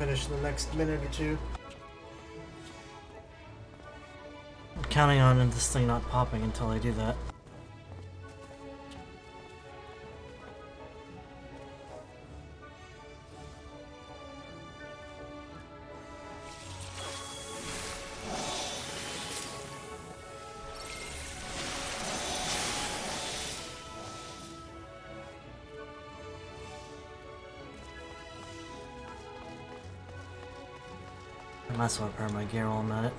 finish in the next minute or two. I'm counting on this thing not popping until I do that. I might as well repair my gear while I'm at it.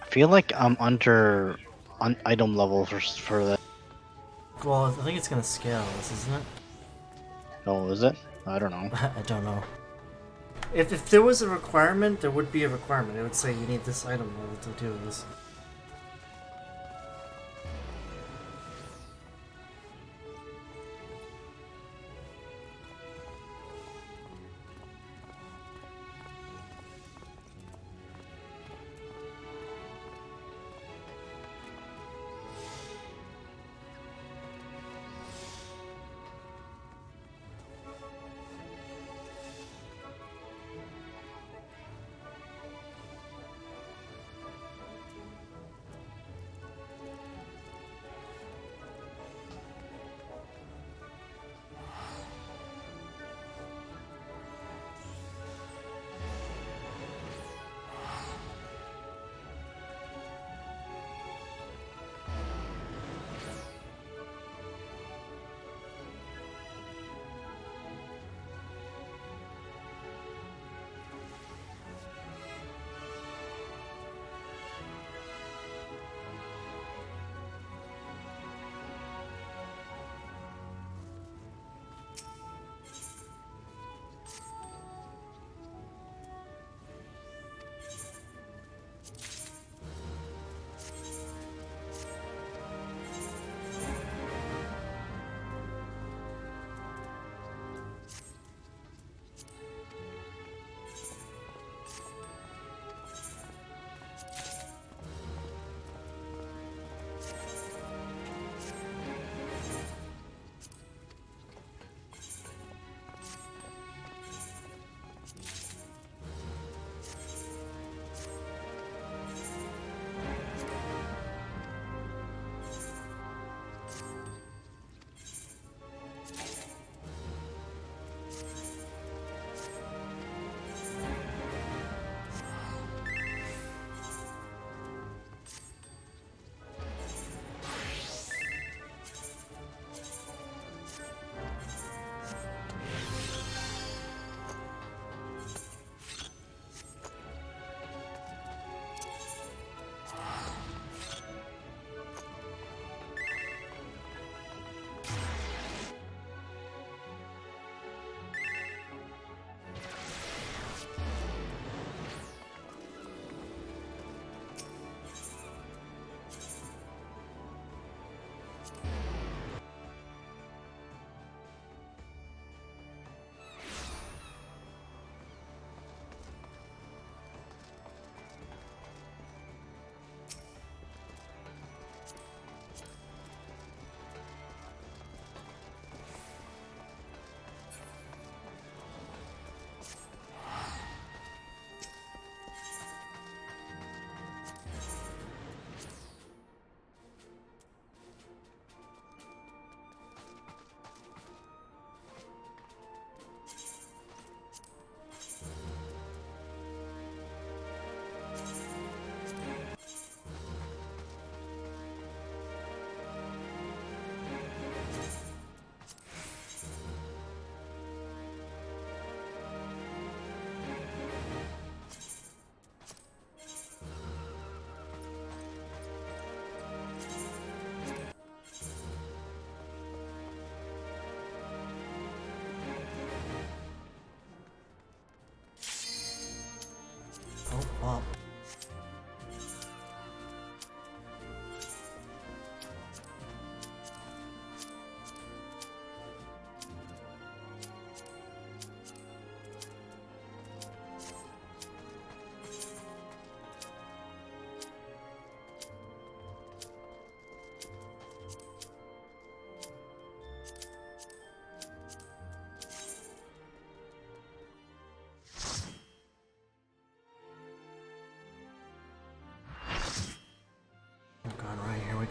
I feel like I'm under item level for that. Well, I think it's gonna scale this, isn't it? Oh, is it? I don't know. I don't know. If there was a requirement, there would be a requirement. It would say you need this item level to do this.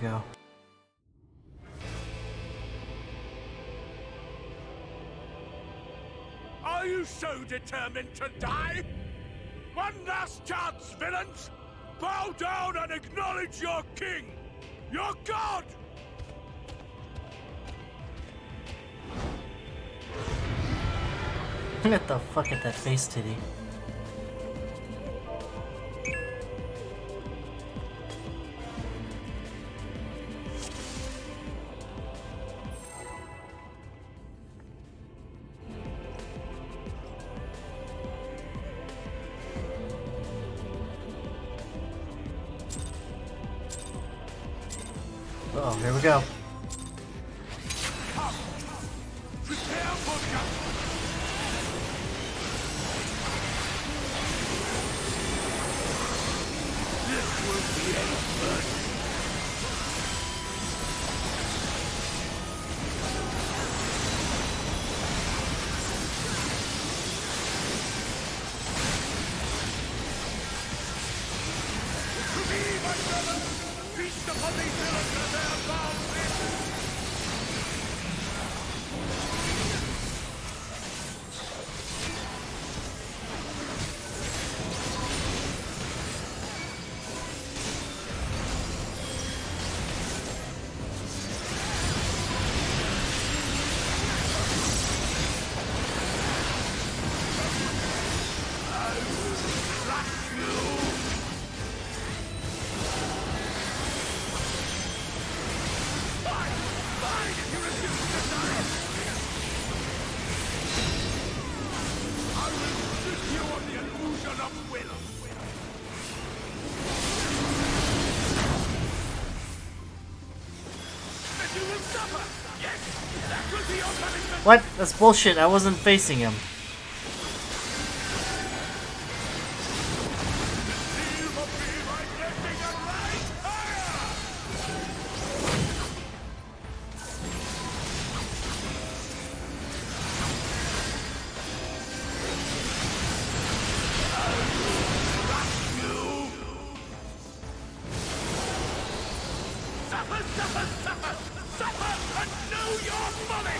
go. Are you so determined to die? One last chance, villains! Bow down and acknowledge your king! Your god! Get the fuck at that face titty. Uh-oh, here we go. Prepare for justice! This will be a first. To me, my brothers! Feast upon these villains and their bound limbs! What? That's bullshit. I wasn't facing him. Suffer and know your folly!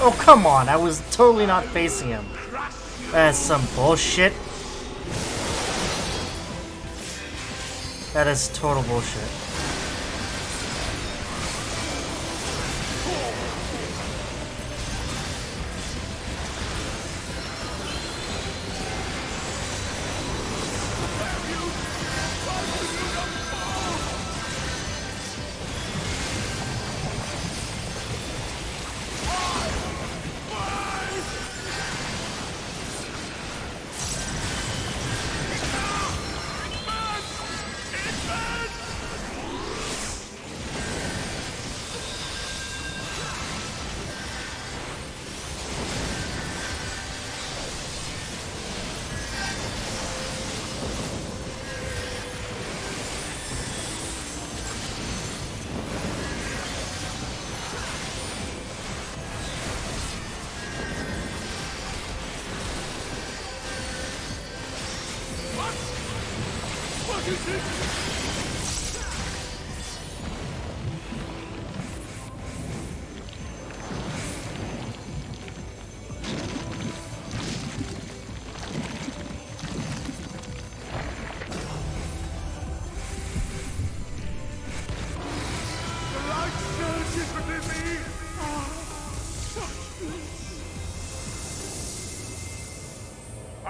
Oh, come on. I was totally not facing him. That's some bullshit. That is total bullshit.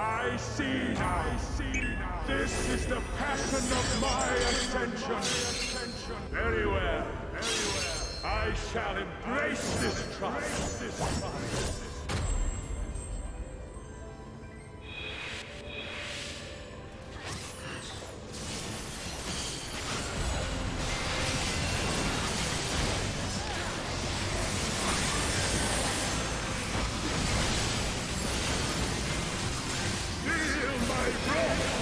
I see now. This is the passion of my ascension. Very well. I shall embrace this trial. Feel my breath!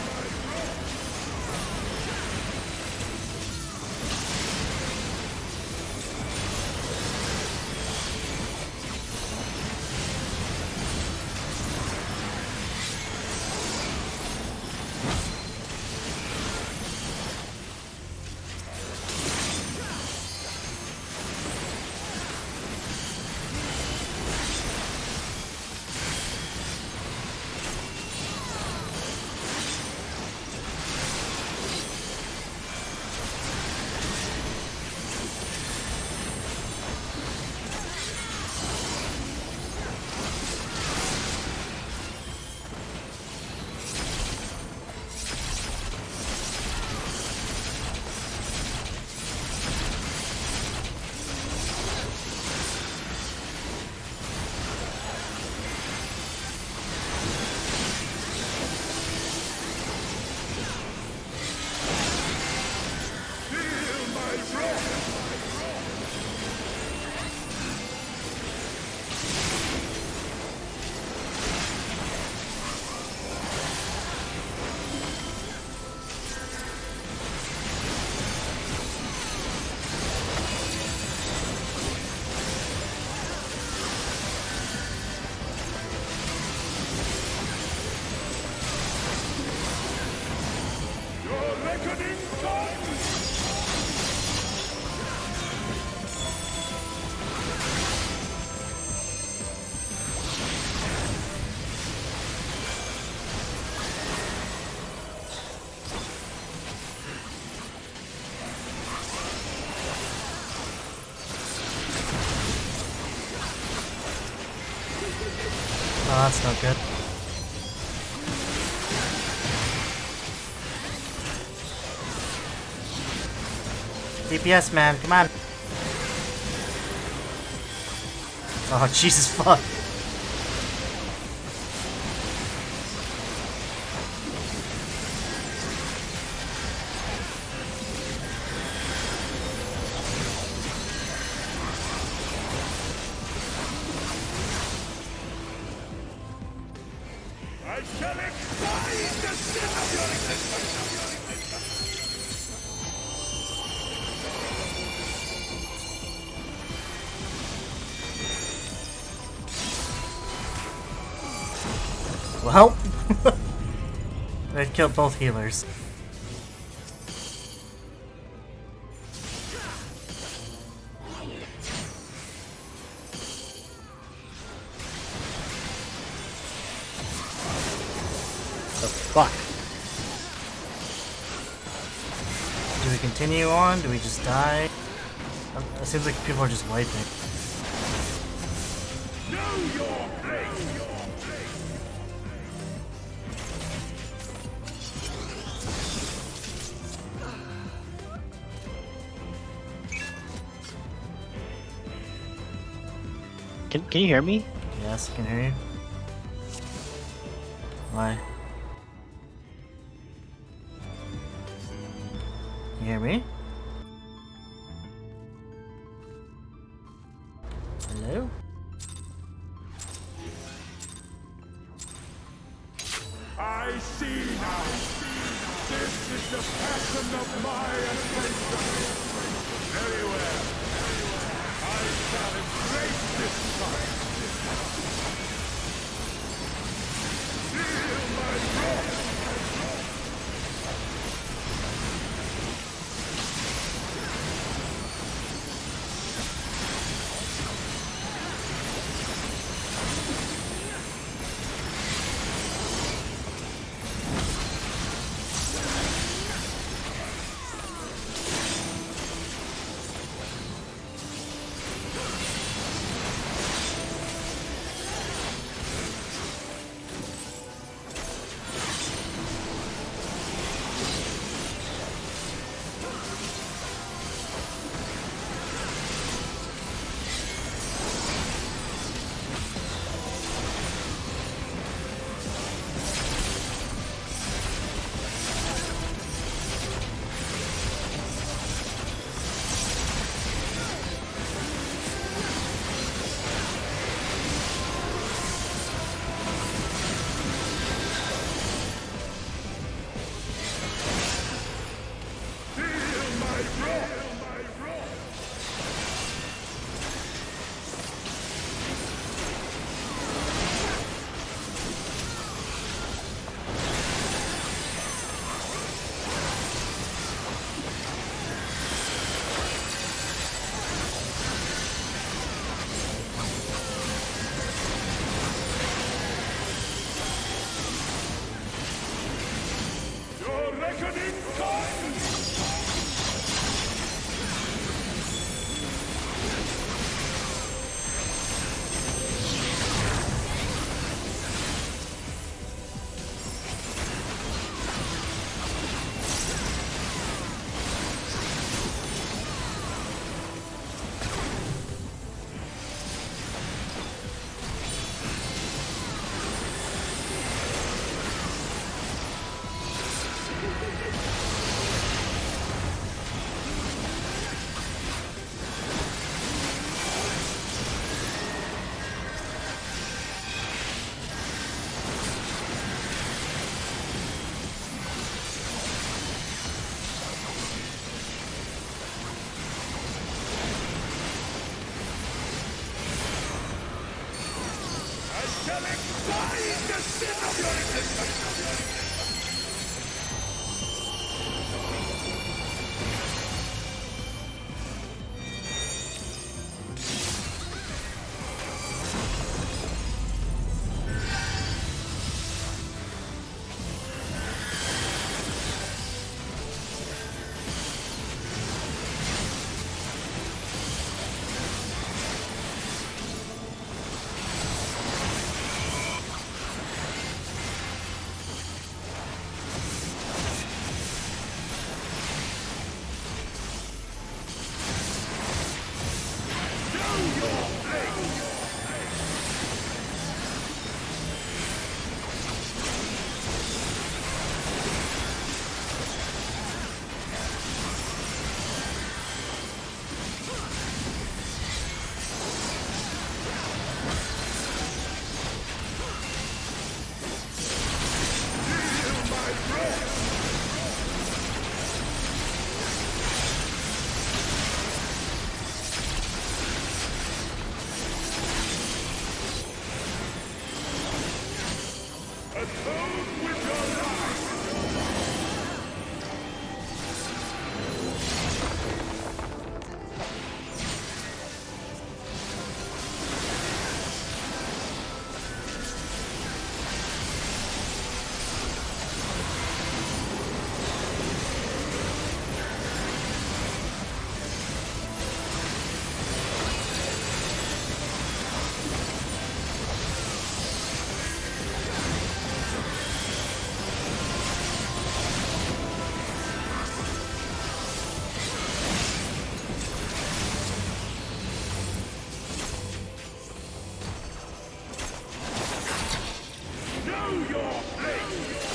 Oh, that's not good. DPS, man, come on. Oh, Jesus fuck. I shall excite the sin of your existence! Well, I killed both healers. The fuck? Do we continue on? Do we just die? It seems like people are just wiping. Know your place! Can you hear me? Yes, I can hear you. Why? You hear me? Hello? I see now! This is the passion of my adventure! Very well. I shall embrace this fight! Feel my wrath! Reckoning comes! shall excite the sin of your existence! your place!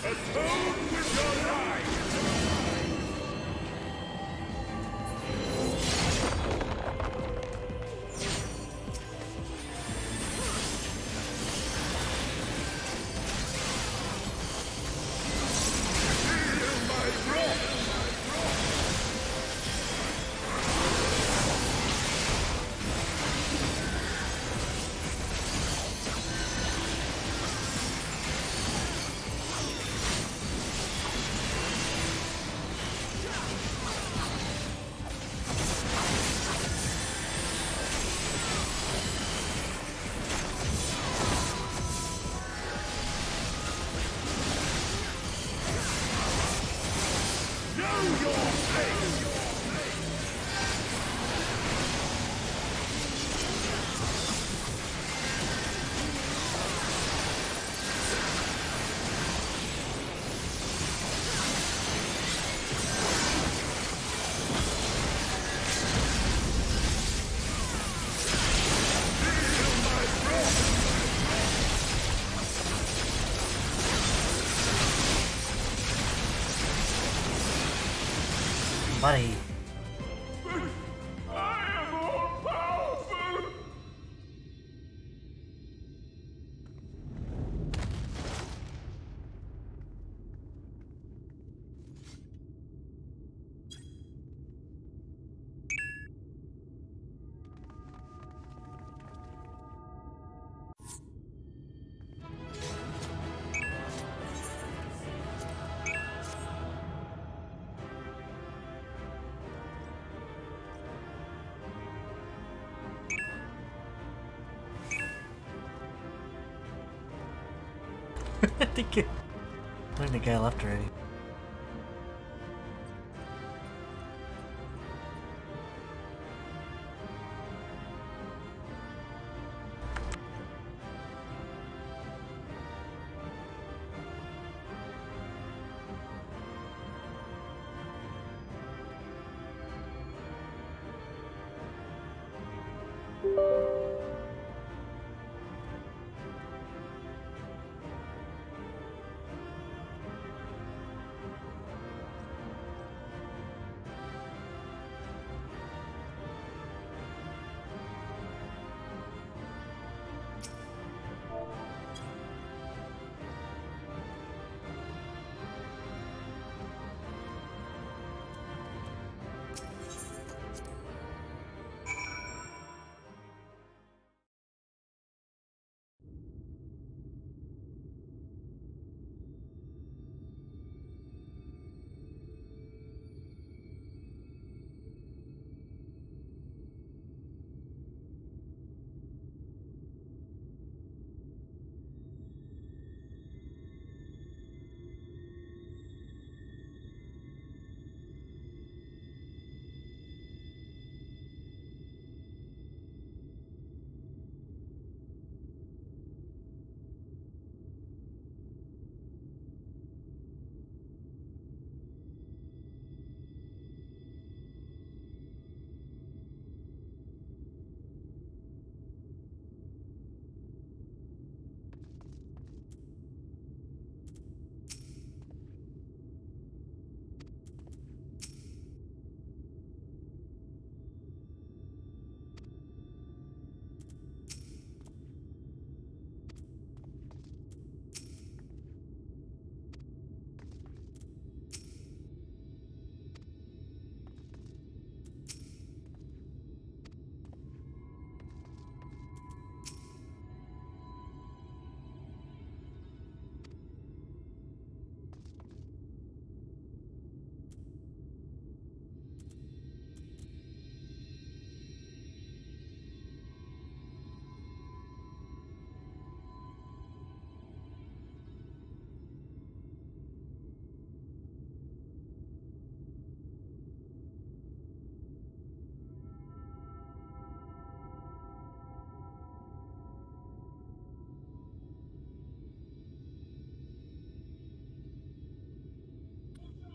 Atone with your life! Feel my wrath! Know your place! Feel my wrath! Buddy. I am all powerful! I think the guy left already.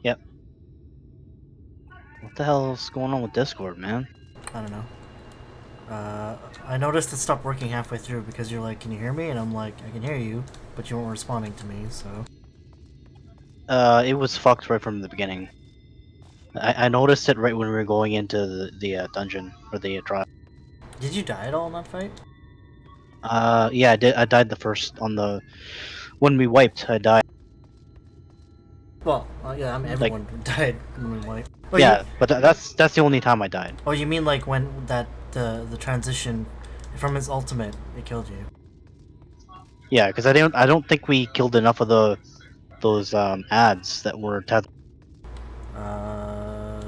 Yep. What the hell's going on with Discord, man? I don't know. I noticed it stopped working halfway through because you're like, "Can you hear me?" And I'm like, "I can hear you," but you weren't responding to me. So It was fucked right from the beginning. I noticed it right when we were going into the dungeon or the trial. did you die at all in that fight? Yeah, I did. I died the first on the when we wiped. I died. Well, yeah, I mean, Like, everyone died when we wiped. Oh, yeah, but that's the only time I died. Oh, you mean like when the transition from his ultimate it killed you? Yeah, because I don't think we killed enough of those ads that were tethered. Uh,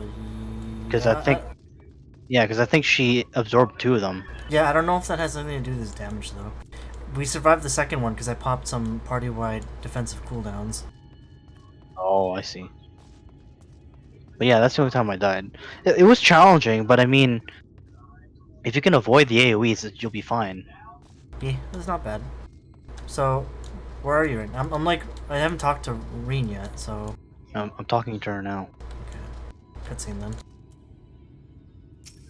Because I think because I think she absorbed 2 of them. yeah. I don't know if that has anything to do with his damage though. We survived the second one because I popped some party-wide defensive cooldowns. Oh, I see. But yeah, that's the only time I died. It was challenging, but I mean, if you can avoid the AoEs, you'll be fine. Yeah, it's not bad. So, where are you? I'm like, I haven't talked to Reen yet, so I'm talking to her now. okay. Cutscene then.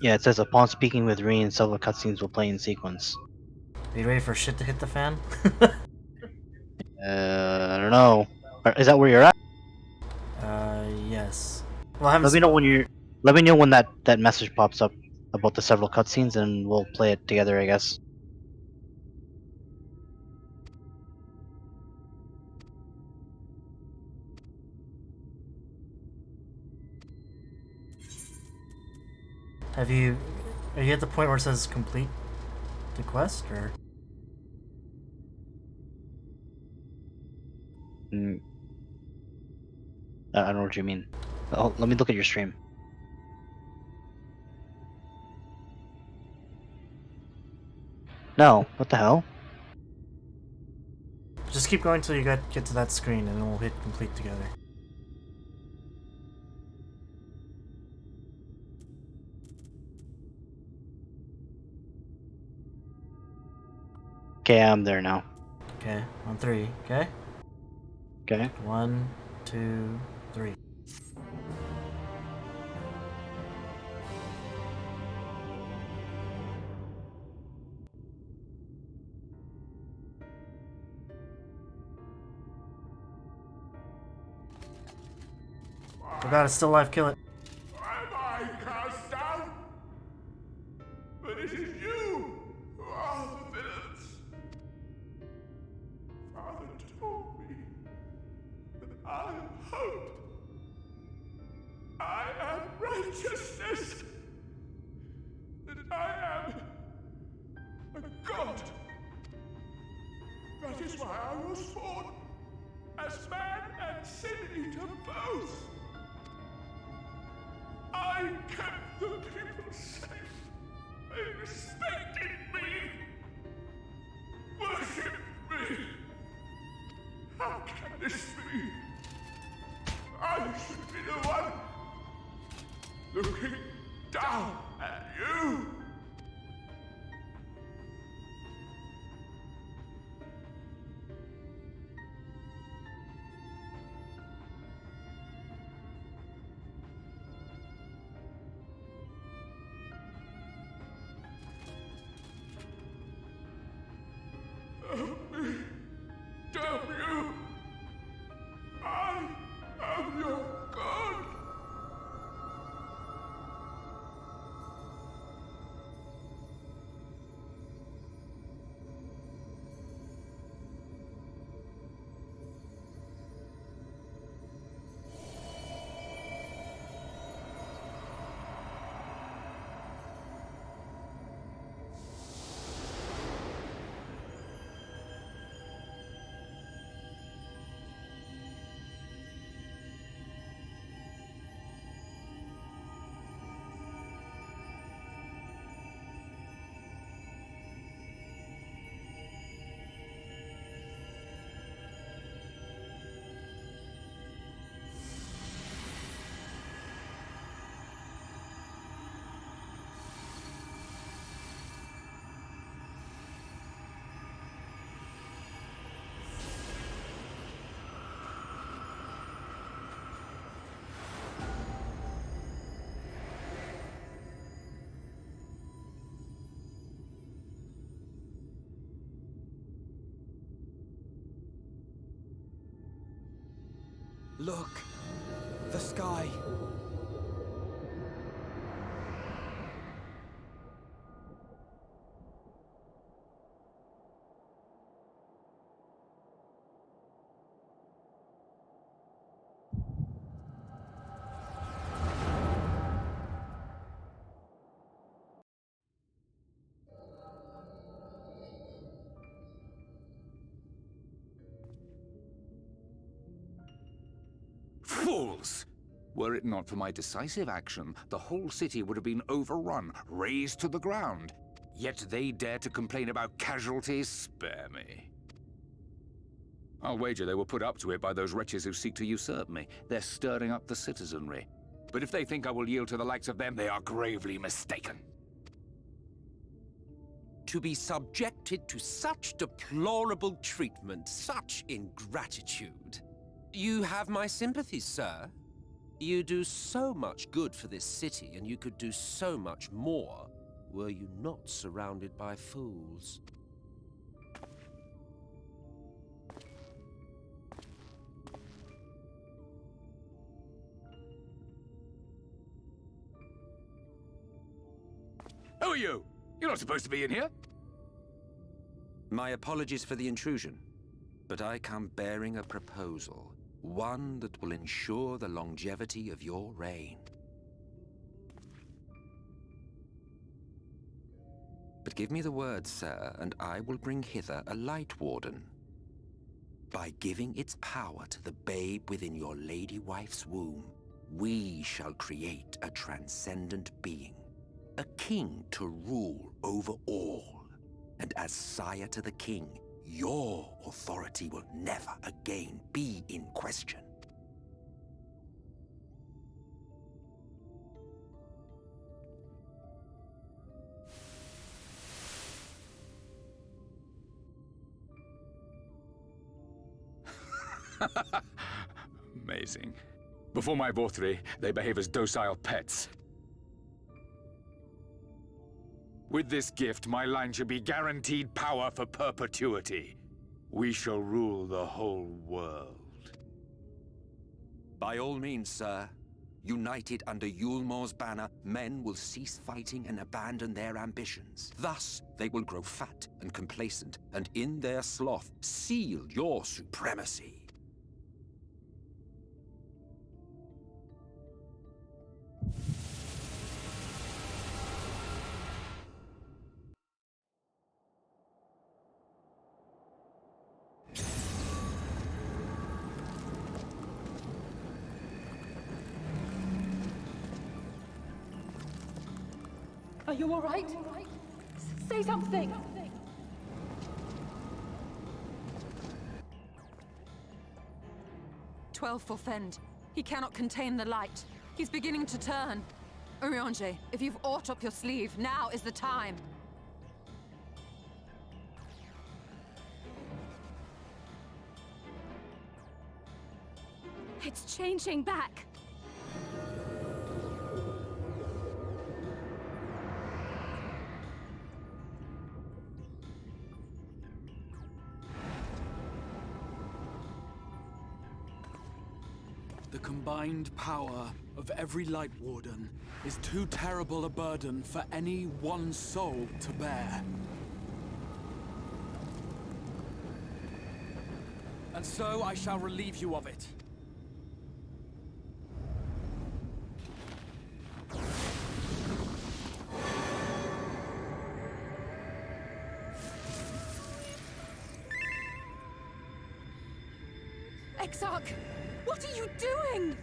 Yeah, it says upon speaking with Reen, several cutscenes will play in sequence. Are you ready for shit to hit the fan? I don't know. Is that where you're at? Yes. Well, I haven't. Let me know when you're. Let me know when that message pops up about the several cutscenes, and we'll play it together, I guess. Have you? Are you at the point where it says complete the quest, or? Mm, I don't know what you mean. Oh, let me look at your stream. No, what the hell? Just keep going till you get to that screen, and then we'll hit complete together. Okay, I'm there now. Okay, on 3. Okay. Okay. 1, 2, 3. Oh god, it's still alive. Kill it. Am I cast down? But it is you who are the villains. Father told me that I am hope. I am righteousness. That I am a god. That is why I was born, as man and sin eater both. I kept the people safe. They respected me. Worshipped me. How can this be? I should be the one looking down at you. Damn you! I am your god! Look. The sky. Fools! Were it not for my decisive action, the whole city would have been overrun, razed to the ground. Yet they dare to complain about casualties? Spare me. I'll wager they were put up to it by those wretches who seek to usurp me. They're stirring up the citizenry. But if they think I will yield to the likes of them, they are gravely mistaken. To be subjected to such deplorable treatment, such ingratitude. You have my sympathies, sir. You do so much good for this city, and you could do so much more were you not surrounded by fools. Who are you? You're not supposed to be in here. My apologies for the intrusion, but I come bearing a proposal. One that will ensure the longevity of your reign. But give me the word, sir, and I will bring hither a light warden. By giving its power to the babe within your lady wife's womb, we shall create a transcendent being, a king to rule over all. And as sire to the king, your authority will never again be in question. Amazing. Before my Vorthri, they behave as docile pets. With this gift, my line shall be guaranteed power for perpetuity. We shall rule the whole world. By all means, sir. United under Yulmor's banner, men will cease fighting and abandon their ambitions. Thus, they will grow fat and complacent, and in their sloth, seal your supremacy. Are you all right? Say something! "12 Fend. He cannot contain the light. He's beginning to turn. Urianger, if you've aught up your sleeve, now is the time. It's changing back! The combined power of every Light Warden is too terrible a burden for any one soul to bear. And so I shall relieve you of it. Exarch, what are you doing?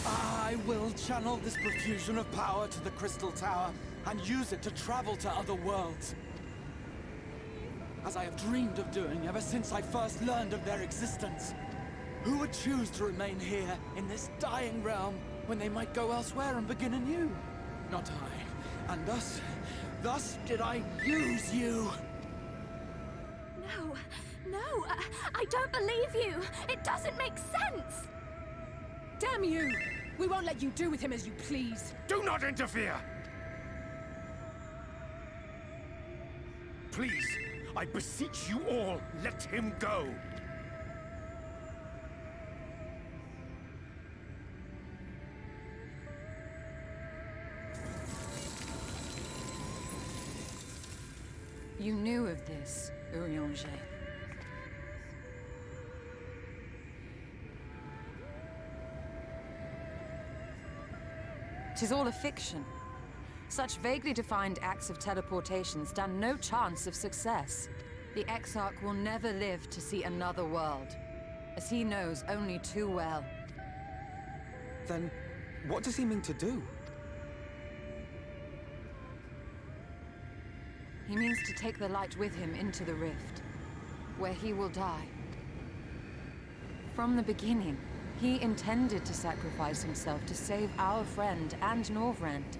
I will channel this profusion of power to the Crystal Tower and use it to travel to other worlds. As I have dreamed of doing ever since I first learned of their existence. Who would choose to remain here in this dying realm when they might go elsewhere and begin anew? Not I. And thus did I use you. No, I don't believe you. It doesn't make sense. Damn you! We won't let you do with him as you please. Do not interfere! Please, I beseech you all, let him go. You knew of this, Urianger. 'Tis all a fiction. Such vaguely defined acts of teleportation stand no chance of success. The Exarch will never live to see another world, as he knows only too well. Then, what does he mean to do? He means to take the light with him into the rift, where he will die. From the beginning, he intended to sacrifice himself to save our friend and Norvrend.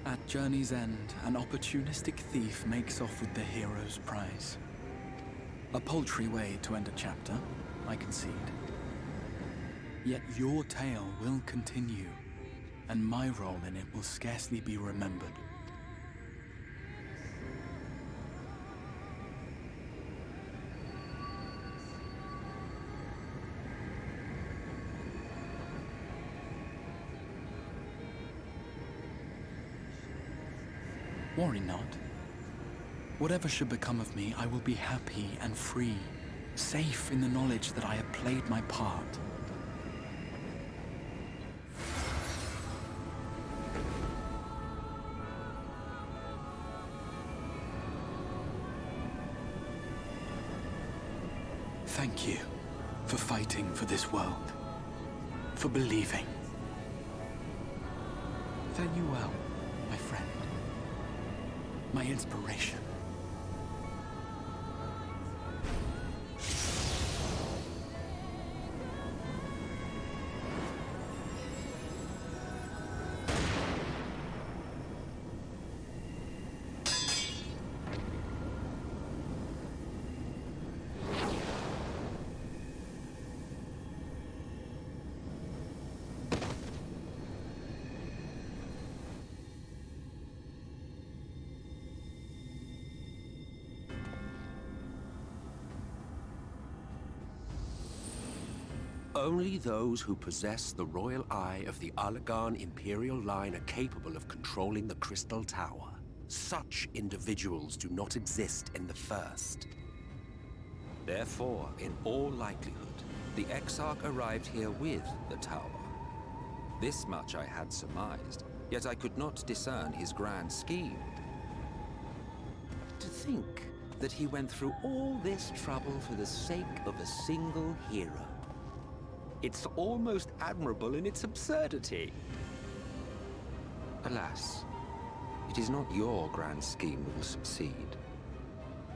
At journey's end, an opportunistic thief makes off with the hero's prize. A paltry way to end a chapter, I concede. Yet your tale will continue, and my role in it will scarcely be remembered. Worry not. Whatever should become of me, I will be happy and free, safe in the knowledge that I have played my part. Thank you for fighting for this world, for believing. Fare you well, my friend. My inspiration. Only those who possess the royal eye of the Allagan Imperial line are capable of controlling the Crystal Tower. Such individuals do not exist in the First. Therefore, in all likelihood, the Exarch arrived here with the tower. This much I had surmised, yet I could not discern his grand scheme. To think that he went through all this trouble for the sake of a single hero. It's almost admirable in its absurdity. Alas, it is not your grand scheme that will succeed,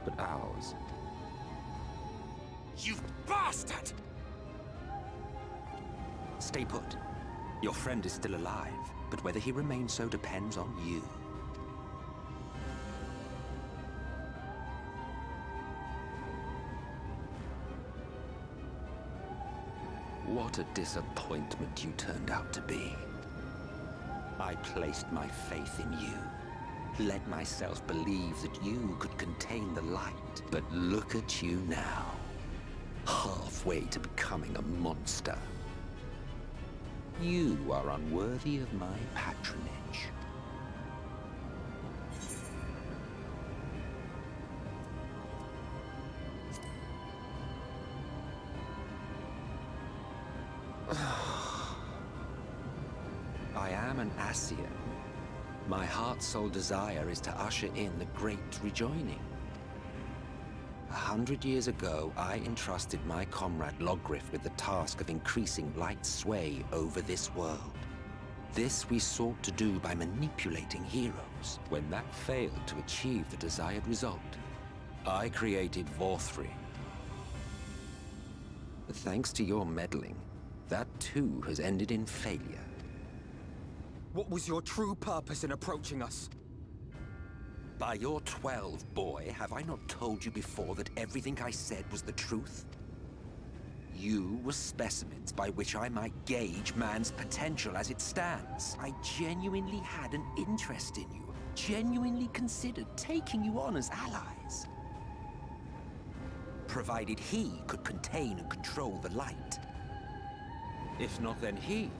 but ours. You bastard! Stay put. Your friend is still alive, but whether he remains so depends on you. What a disappointment you turned out to be. I placed my faith in you. Let myself believe that you could contain the light. But look at you now. Halfway to becoming a monster. You are unworthy of my patronage. I am an Ascian. My heart's sole desire is to usher in the Great Rejoining. 100 years ago, I entrusted my comrade Logriff with the task of increasing light's sway over this world. This we sought to do by manipulating heroes. When that failed to achieve the desired result, I created Vorthri. But thanks to your meddling, that too has ended in failure. What was your true purpose in approaching us? By your 12, boy, have I not told you before that everything I said was the truth? You were specimens by which I might gauge man's potential as it stands. I genuinely had an interest in you, genuinely considered taking you on as allies. Provided he could contain and control the light. If not, then he,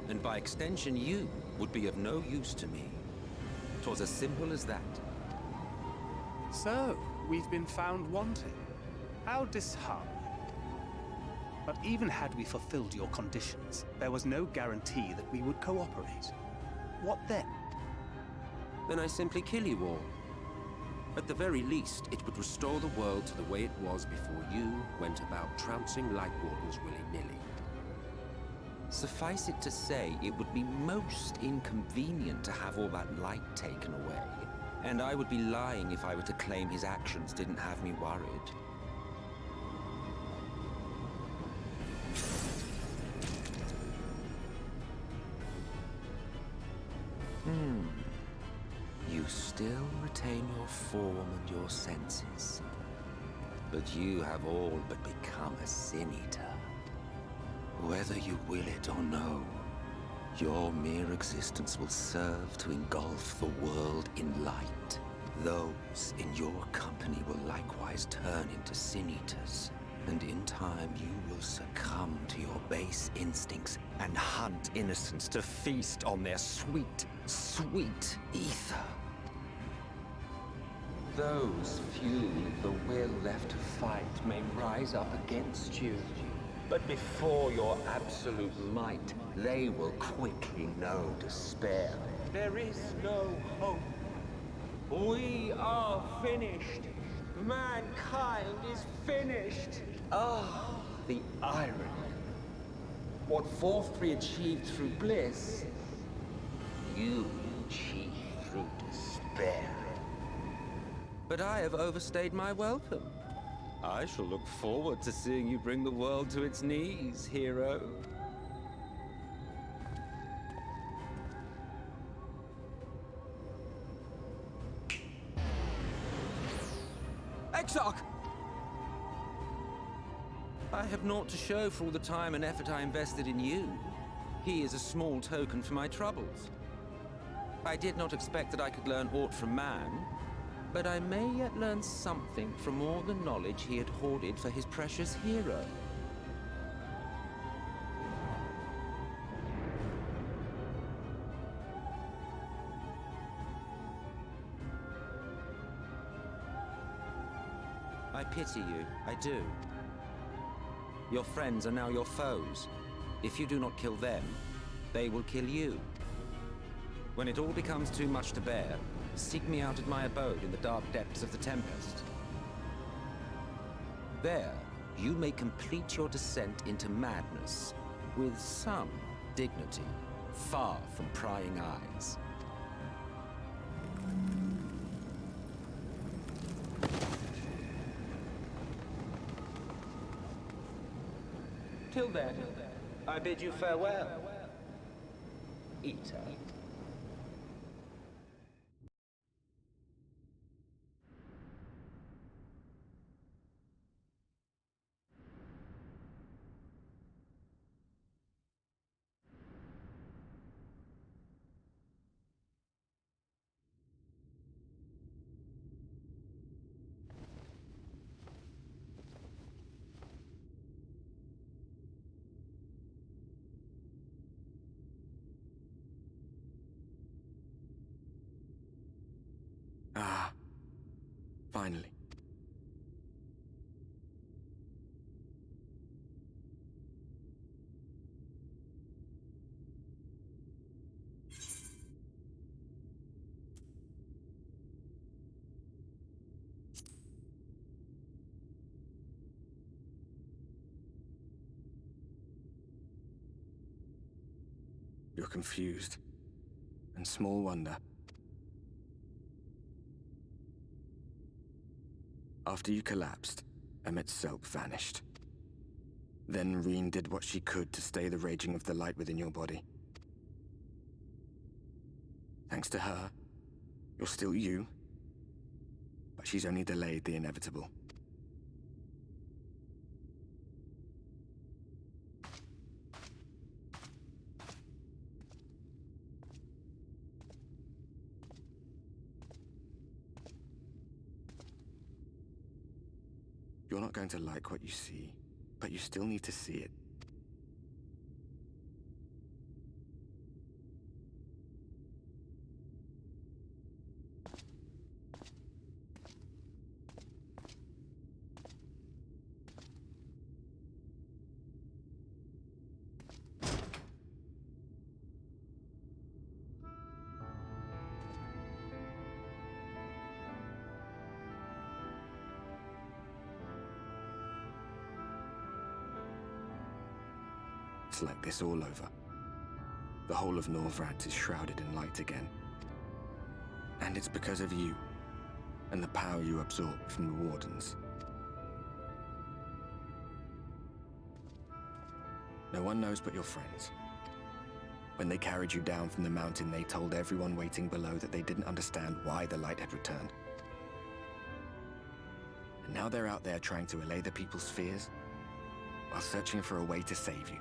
and by extension you, would be of no use to me. 'Twas as simple as that. So, we've been found wanting. How disheartening. But even had we fulfilled your conditions, there was no guarantee that we would cooperate. What then? Then I simply kill you all. At the very least, it would restore the world to the way it was before you went about trouncing Light Wardens willy-nilly. Suffice it to say, it would be most inconvenient to have all that light taken away. And I would be lying if I were to claim his actions didn't have me worried. You still retain your form and your senses. But you have all but become a Sin Eater. Whether you will it or no, your mere existence will serve to engulf the world in light. Those in your company will likewise turn into Sin Eaters. And in time you will succumb to your base instincts and hunt innocents to feast on their sweet, sweet ether. Those few with the will left to fight may rise up against you. But before your absolute might, they will quickly know despair. There is no hope. We are finished. Mankind is finished. Ah, the irony. What forth we achieved through bliss, you achieved through despair. But I have overstayed my welcome. I shall look forward to seeing you bring the world to its knees, hero. Exarch! I have naught to show for all the time and effort I invested in you. He is a small token for my troubles. I did not expect that I could learn aught from man, but I may yet learn something from all the knowledge he had hoarded for his precious hero. I pity you, I do. Your friends are now your foes. If you do not kill them, they will kill you. When it all becomes too much to bear, seek me out at my abode in the dark depths of the Tempest. There, you may complete your descent into madness with some dignity, far from prying eyes. Till then, I bid you farewell, Eater. Ah, finally. You're confused, and small wonder. After you collapsed, Emmet's self vanished. Then Reen did what she could to stay the raging of the light within your body. Thanks to her, you're still you, but she's only delayed the inevitable. You're not going to like what you see, but you still need to see it. It's like this all over. The whole of Norvrad is shrouded in light again. And it's because of you, and the power you absorb from the Wardens. No one knows but your friends. When they carried you down from the mountain, they told everyone waiting below that they didn't understand why the light had returned. And now they're out there trying to allay the people's fears, while searching for a way to save you.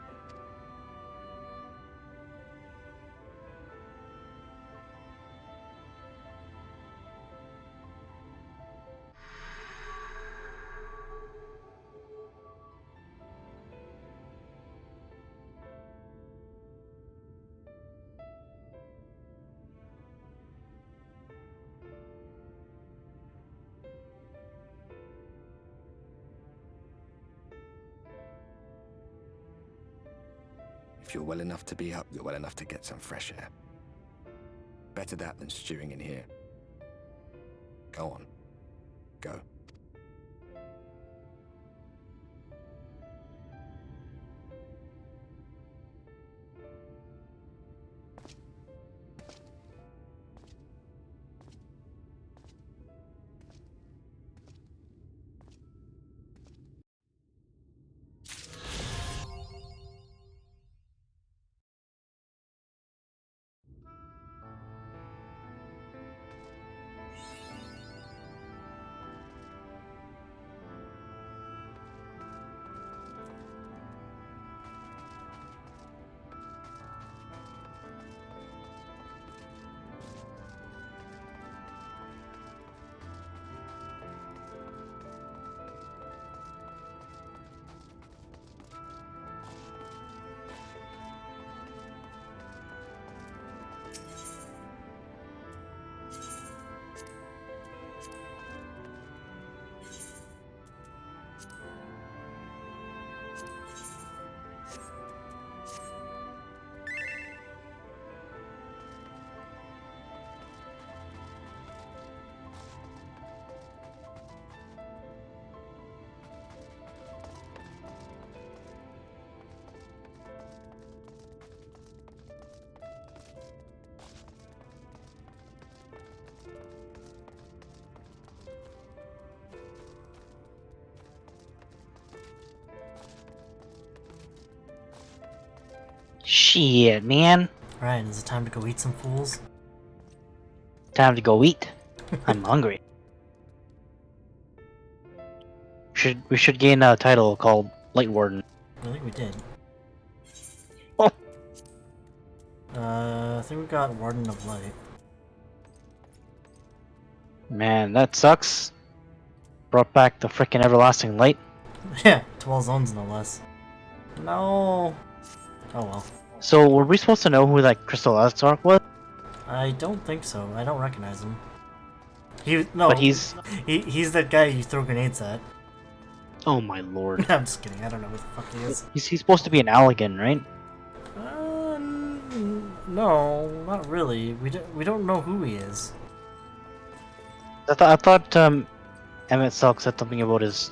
If you're well enough to be up, you're well enough to get some fresh air. Better that than stewing in here. Go on. Go. Shit, man. Right, is it time to go eat some fools? Time to go eat. I'm hungry. We should gain a title called Light Warden. I think we did. Oh. I think we got Warden of Light. Man, that sucks. Brought back the frickin' everlasting light. Yeah, 12 zones no less. No. Oh well. So were we supposed to know who that Crystal Exarch was? I don't think so. I don't recognize him. No, but he's that guy you throw grenades at. Oh my lord. I'm just kidding. I don't know who the fuck he is. He's supposed to be an Allegan, right? No, not really. We don't know who he is. I thought Emmett Selk said something about his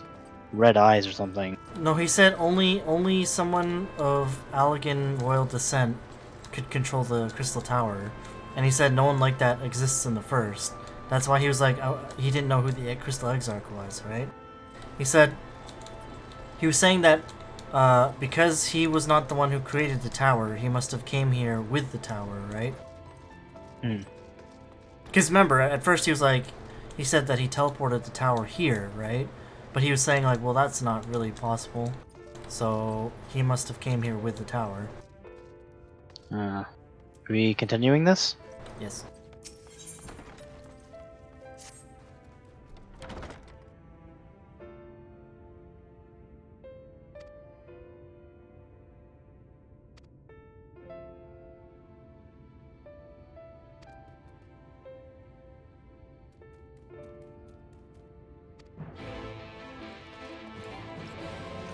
red eyes or something. No, he said only someone of Allegan royal descent could control the Crystal Tower, and he said no one like that exists in the first. That's why he was like he didn't know who the Crystal Exarch was, right? He was saying that because he was not the one who created the tower, he must have came here with the tower, right? Because remember, at first he said that he teleported the tower here, right? But he was saying like, well, that's not really possible. So he must have came here with the tower. Are we continuing this? Yes.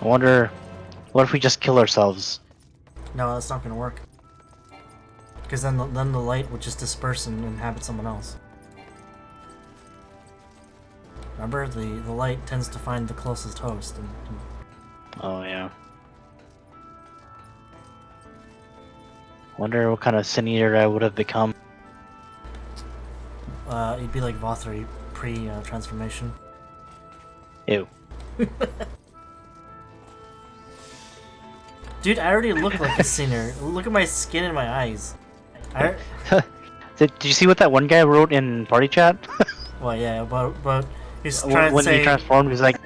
I wonder, what if we just kill ourselves? No, that's not gonna work. Because then the light would just disperse and inhabit someone else. Remember, the light tends to find the closest host. Oh yeah. Wonder what kind of sin eater I would have become. You'd be like Vothri pre-transformation. Ew. Dude, I already look like a sinner. Look at my skin and my eyes. Did you see what that one guy wrote in party chat? Well, yeah, but he's trying to when say... he transformed, he's like,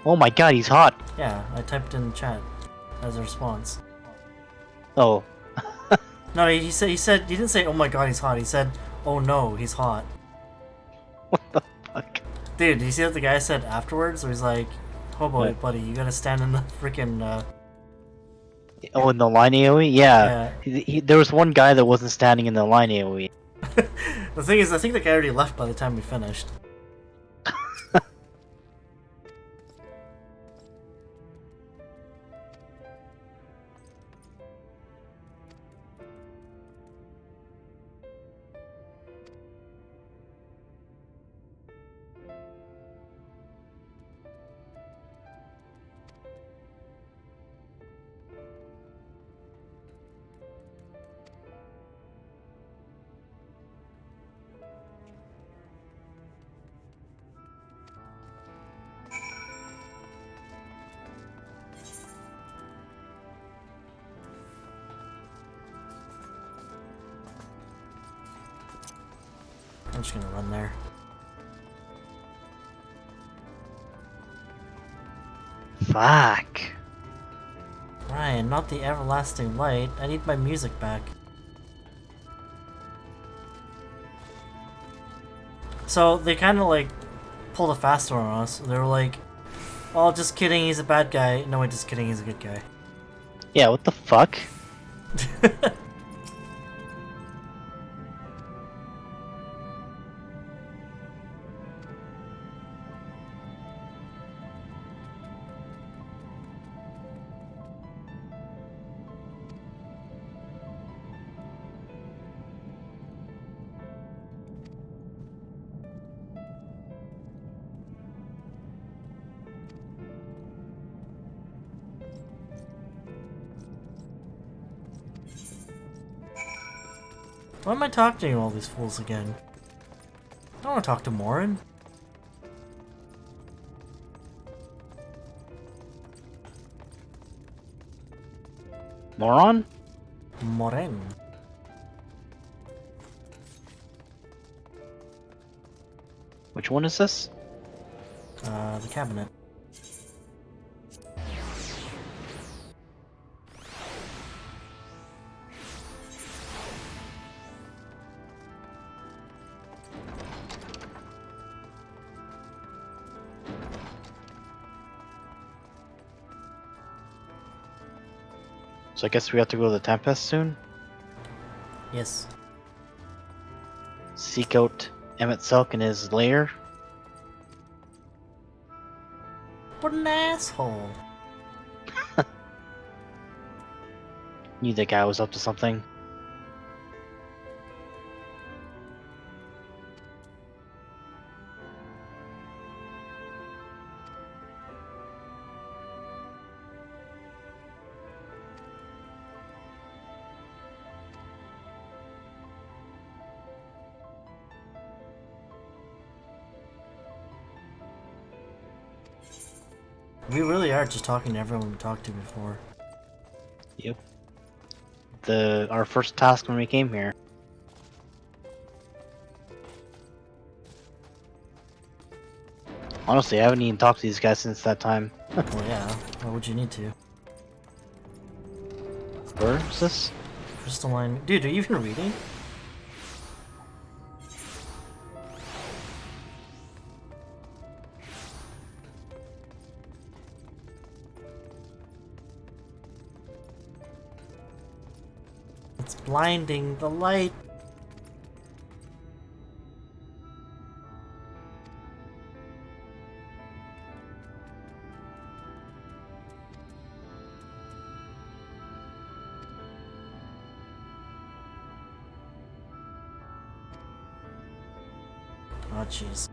"Oh my god, he's hot." Yeah, I typed in chat as a response. Oh. No, he didn't say, "Oh my god, he's hot." He said, "Oh no, he's hot." What the fuck? Dude, do you see what the guy said afterwards? Where he's like, "Oh boy, What? buddy, you gotta stand in the freaking." Oh, in the line AoE? Yeah. There was one guy that wasn't standing in the line AoE. The thing is, I think the guy already left by the time we finished. I'm just gonna run there. Fuck. Ryan, not the everlasting light. I need my music back. So they kind of like pulled a fast one on us. They were like, "Oh, just kidding. He's a bad guy." No, wait, just kidding. He's a good guy. Yeah, what the fuck? Why am I talking to all these fools again? I don't want to talk to Morin. Moron? Morin. Which one is this? The cabinet. So I guess we have to go to the Tempest soon? Yes. Seek out Emmett Silk in his lair? What an asshole. Knew that guy was up to something. We really are just talking to everyone we talked to before. Yep. Our first task when we came here. Honestly, I haven't even talked to these guys since that time. Well, yeah. Why would you need to? Where is this? Crystalline. Dude, are you even reading? It's blinding the light. Oh, jeez.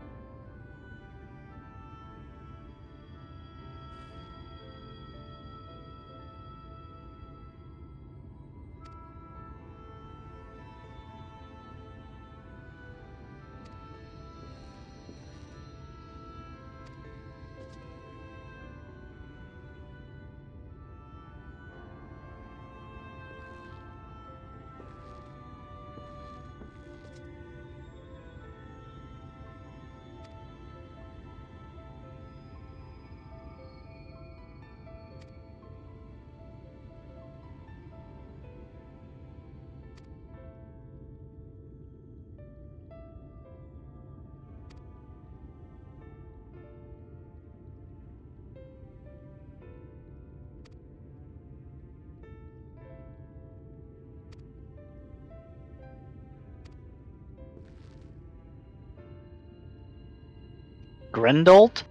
Grendolt?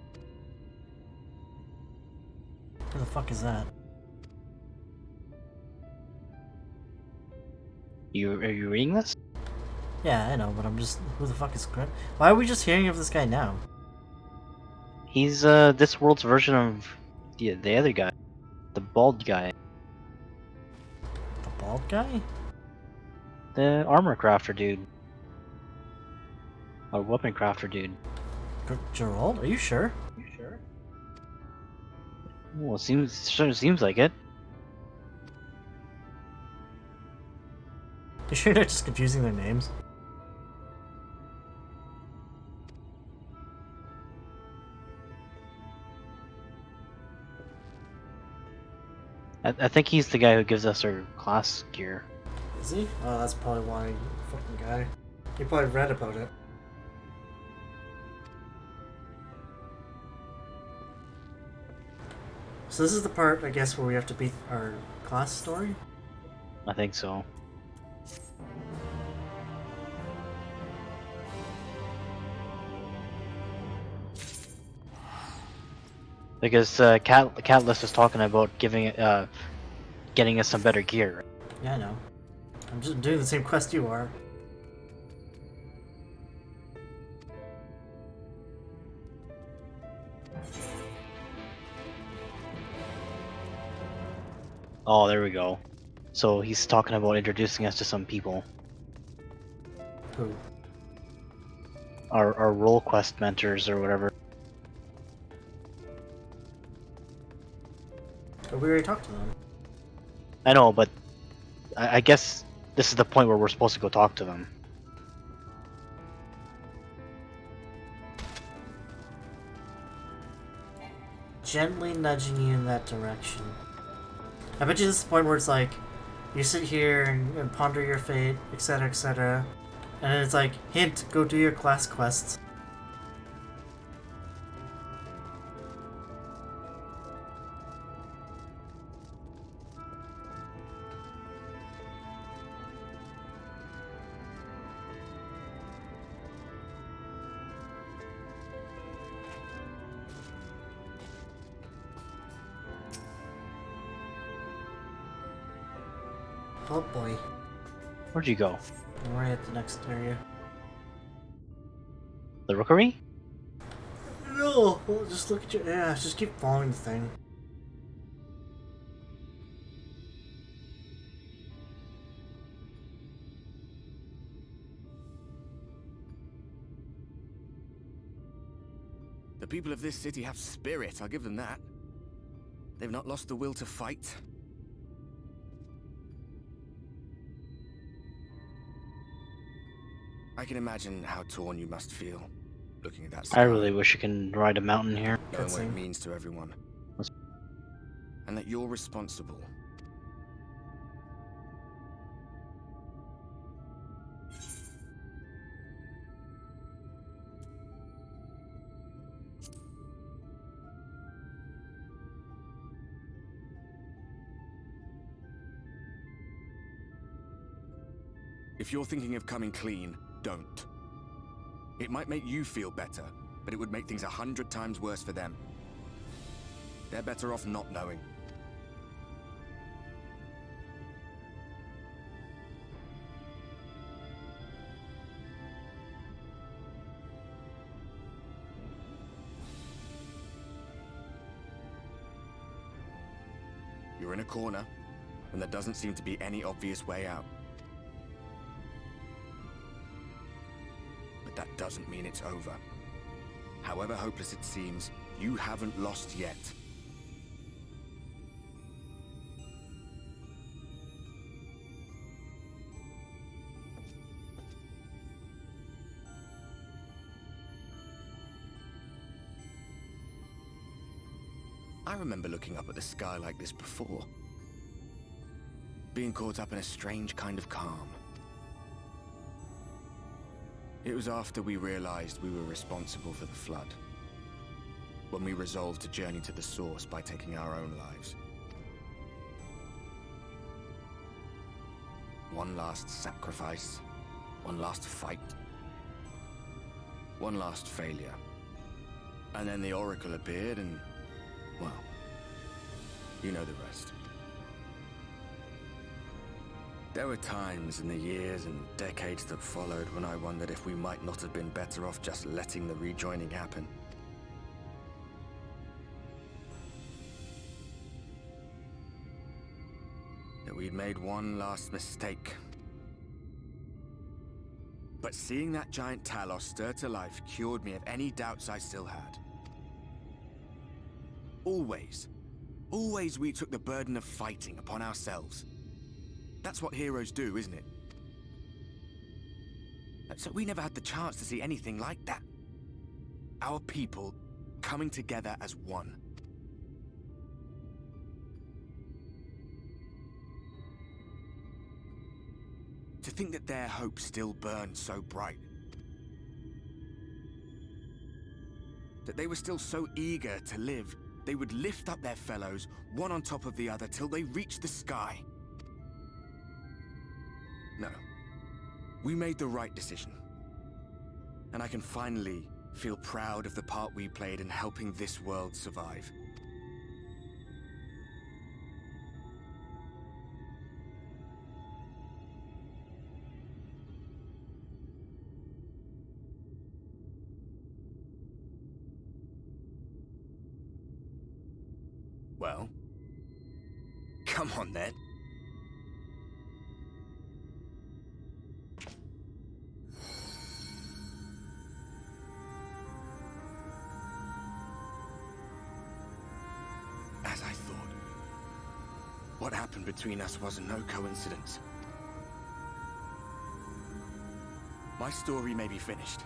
Who the fuck is that? Are you reading this? Yeah, I know, but I'm just... Who the fuck is Gren? Why are we just hearing of this guy now? He's this world's version of the other guy, the bald guy, The bald guy? the armor crafter dude, or weapon crafter dude. Gerald? Are you sure? Well, sure seems like it. You sure you're not just confusing their names? I think he's the guy who gives us our class gear. Is he? Oh, that's probably why. Fucking guy. You probably read about it. So this is the part, I guess, where we have to beat our class story? I think so. Because Catalyst was talking about getting us some better gear. Yeah, I know. I'm just doing the same quest you are. Oh, there we go. So he's talking about introducing us to some people. Who? Our role quest mentors or whatever. But we already talked to them. I know, but I guess this is the point where we're supposed to go talk to them. Gently nudging you in that direction. I bet you this is the point where it's like, you sit here and ponder your fate, etc., etc. And then it's like, hint, go do your class quests. Oh boy. Where'd you go? I'm right at the next area. The rookery? No! Well, just look at your... Yeah, just keep following the thing. The people of this city have spirit, I'll give them that. They've not lost the will to fight. I can imagine how torn you must feel, looking at that sky. I really wish I could ride a mountain here. Knowing what it means to everyone. And that you're responsible. If you're thinking of coming clean, don't. It might make you feel better, but it would make things 100 times worse for them. They're better off not knowing. We're in a corner, and there doesn't seem to be any obvious way out. But that doesn't mean it's over. However hopeless it seems, you haven't lost yet. I remember looking up at the sky like this before. Being caught up in a strange kind of calm. It was after we realized we were responsible for the flood. When we resolved to journey to the source by taking our own lives. One last sacrifice. One last fight. One last failure. And then the Oracle appeared and... well, you know the rest. There were times in the years and decades that followed when I wondered if we might not have been better off just letting the rejoining happen. That we'd made one last mistake. But seeing that giant Talos stir to life cured me of any doubts I still had. Always we took the burden of fighting upon ourselves. That's what heroes do, isn't it? So we never had the chance to see anything like that. Our people coming together as one. To think that their hope still burned so bright. That they were still so eager to live, they would lift up their fellows, one on top of the other, till they reached the sky. No. We made the right decision. And I can finally feel proud of the part we played in helping this world survive. Well, come on then. As I thought. What happened between us was no coincidence. My story may be finished,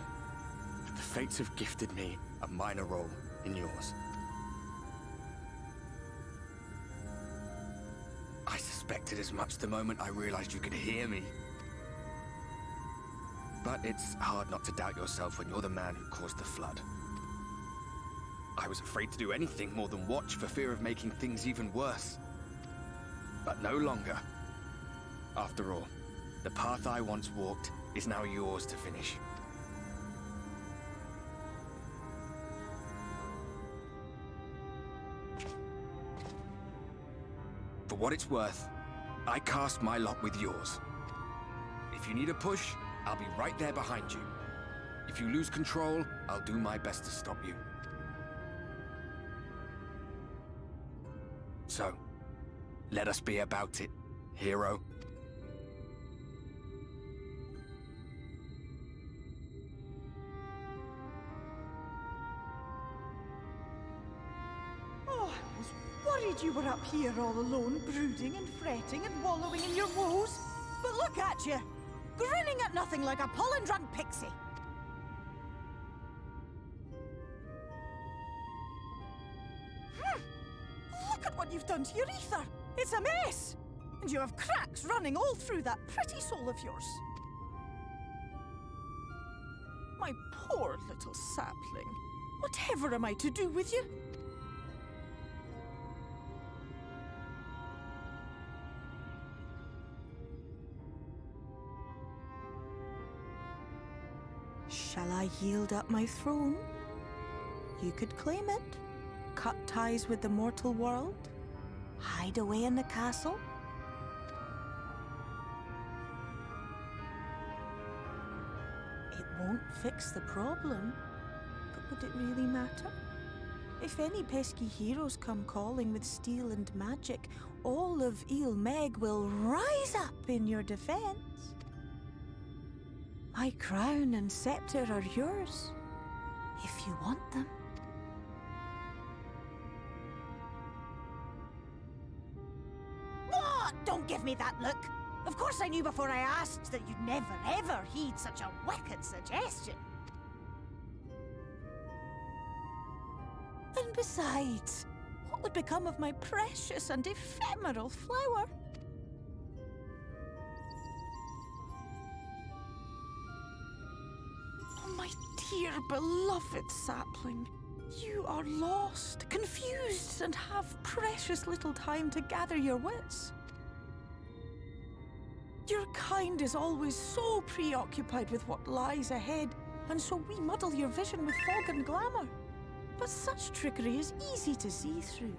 but the fates have gifted me a minor role in yours. I suspected as much the moment I realized you could hear me. But it's hard not to doubt yourself when you're the man who caused the flood. I was afraid to do anything more than watch for fear of making things even worse. But no longer. After all, the path I once walked is now yours to finish. For what it's worth, I cast my lot with yours. If you need a push, I'll be right there behind you. If you lose control, I'll do my best to stop you. So, let us be about it, hero. Oh, I was worried you were up here all alone, brooding and fretting and wallowing in your woes. But look at you, grinning at nothing like a pollen-drunk pixie. Look at what you've done to your ether. It's a mess. And you have cracks running all through that pretty soul of yours. My poor little sapling. Whatever am I to do with you? Shall I yield up my throne? You could claim it. Cut ties with the mortal world? Hide away in the castle? It won't fix the problem, but would it really matter? If any pesky heroes come calling with steel and magic, all of Meg will rise up in your defense. My crown and scepter are yours, if you want them. What? Don't give me that look. Of course I knew before I asked that you'd never ever heed such a wicked suggestion. And besides, what would become of my precious and ephemeral flower? Oh, my dear beloved sapling. You are lost, confused, and have precious little time to gather your wits. Your kind is always so preoccupied with what lies ahead, and so we muddle your vision with fog and glamour. But such trickery is easy to see through.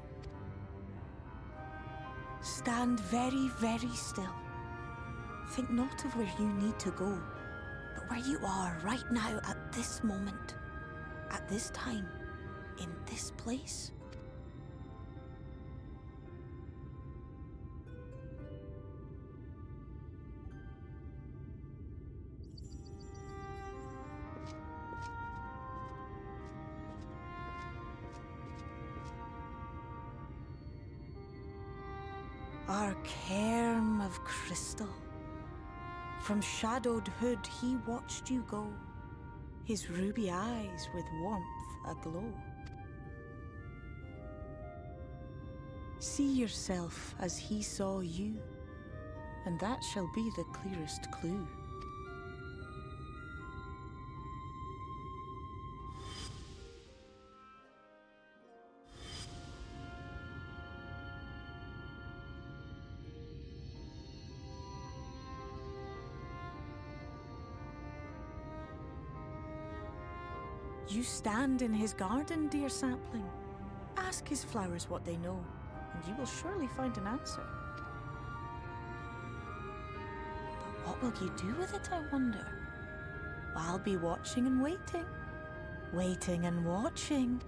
Stand very, very still. Think not of where you need to go, but where you are right now at this moment, at this time, in this place. Our cairn of crystal. From shadowed hood he watched you go, his ruby eyes with warmth aglow. See yourself as he saw you, and that shall be the clearest clue. You stand in his garden, dear sapling. Ask his flowers what they know, and you will surely find an answer. But what will you do with it, I wonder? I'll be watching and waiting. Waiting and watching.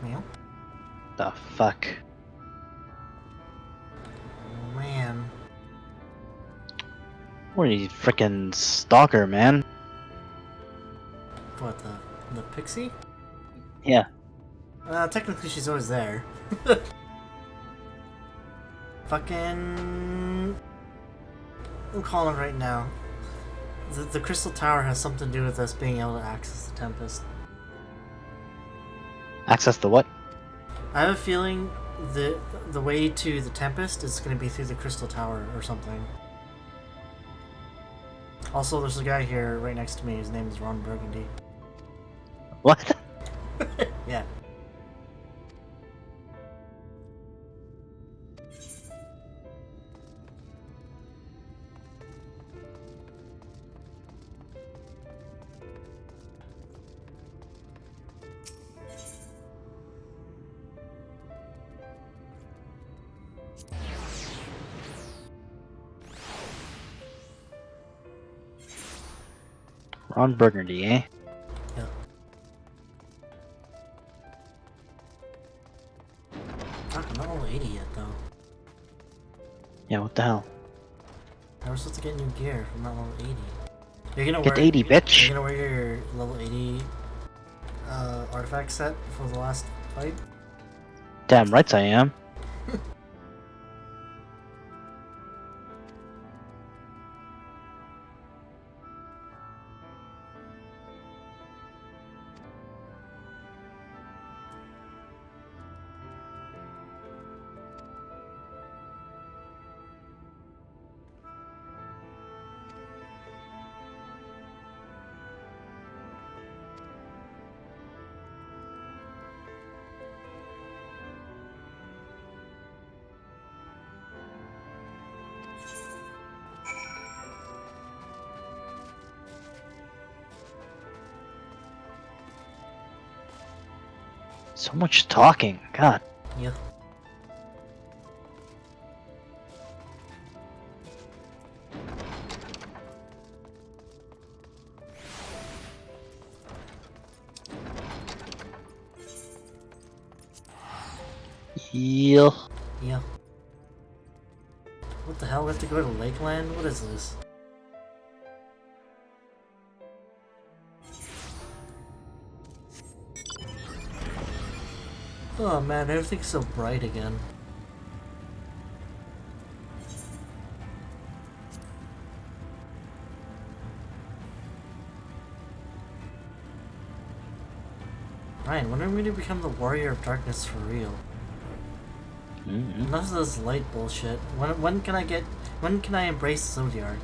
Yeah. The fuck? Oh, man. What are you, frickin' stalker, man? What, the pixie? Yeah. Technically she's always there. Fucking... I'm calling right now. The Crystal Tower has something to do with us being able to access the Tempest. Access the what? I have a feeling the way to the Tempest is going to be through the Crystal Tower or something. Also, there's a guy here right next to me. His name is Ron Burgundy. What? Yeah. Ron Burgundy, eh? Yeah. Fuck, I'm not level 80 yet, though. Yeah, what the hell? How are we supposed to get new gear if I'm not level 80? You're gonna Get wear 80, bitch! You're gonna wear your level 80 artifact set for the last fight? Damn right I am. So much talking, God. Yeah. Yeah. Yeah. What the hell? We have to go to Lakeland? What is this? Oh man, everything's so bright again. Ryan, when are we gonna become the Warrior of Darkness for real? Enough of this light bullshit. When can I embrace Zodiark?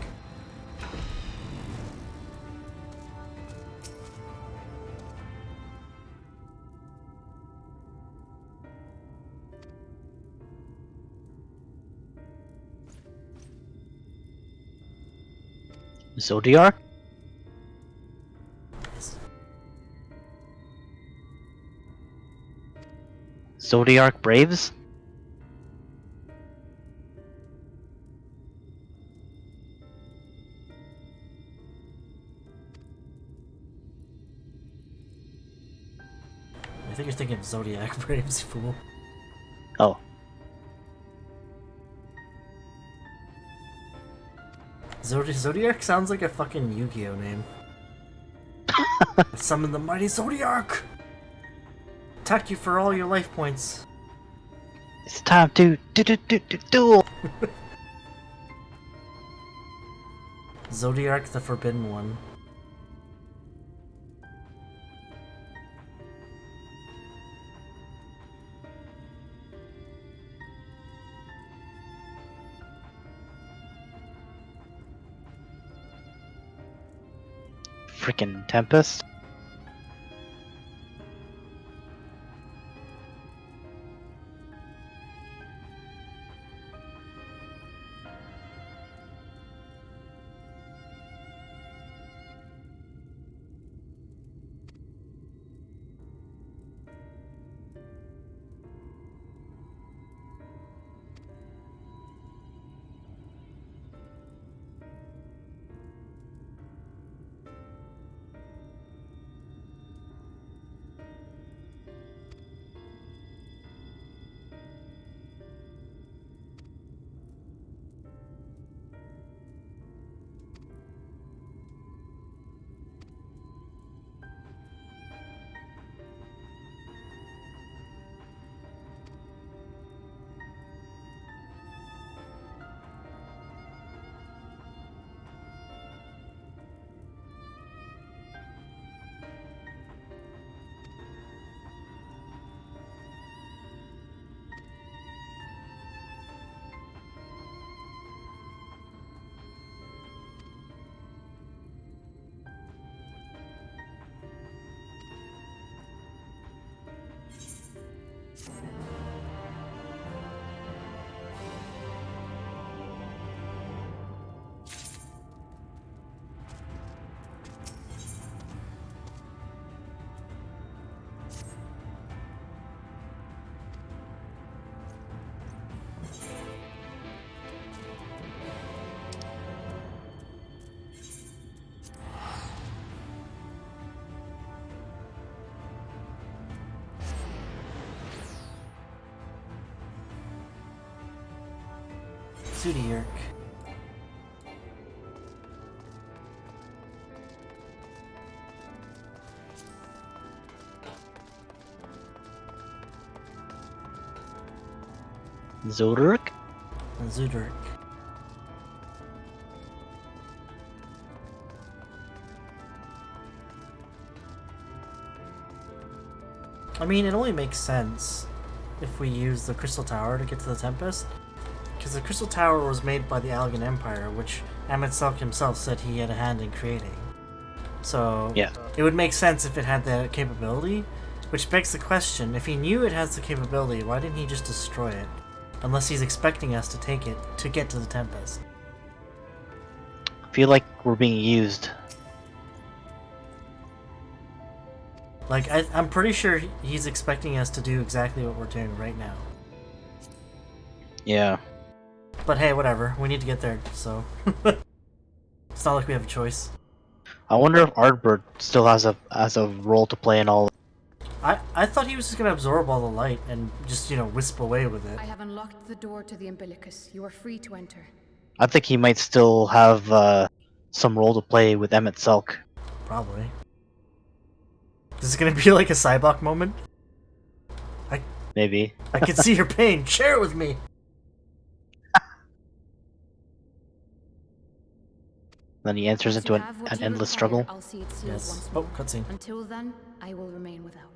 Zodiark? Zodiark Braves? I think you're thinking of Zodiac Braves, fool. Oh. Zodiark sounds like a fucking Yu-Gi-Oh name. Summon the mighty Zodiark! Attack you for all your life points. It's time to duel! Zodiark the Forbidden One. Frickin' Tempest. Sudiyurk. Zodork? Zudurk. I mean, it only makes sense if we use the Crystal Tower to get to the Tempest, because the Crystal Tower was made by the Allegan Empire, which Amitselk himself said he had a hand in creating. So yeah, it would make sense if it had the capability, which begs the question, if he knew it has the capability, why didn't he just destroy it? Unless he's expecting us to take it to get to the Tempest. I feel like we're being used. Like, I'm pretty sure he's expecting us to do exactly what we're doing right now. Yeah. But hey, whatever. We need to get there, so... It's not like we have a choice. I wonder if Ardbird still has a role to play in all. I thought he was just gonna absorb all the light and just, you know, wisp away with it. I have unlocked the door to the umbilicus. You are free to enter. I think he might still have some role to play with Amitselk. Probably. Is it gonna be like a Cybok moment? Maybe. I can see your pain. Share it with me. Then he enters into an endless struggle. I'll see it sealed Yes. once Oh, more. cutscene. Until then, I will remain without.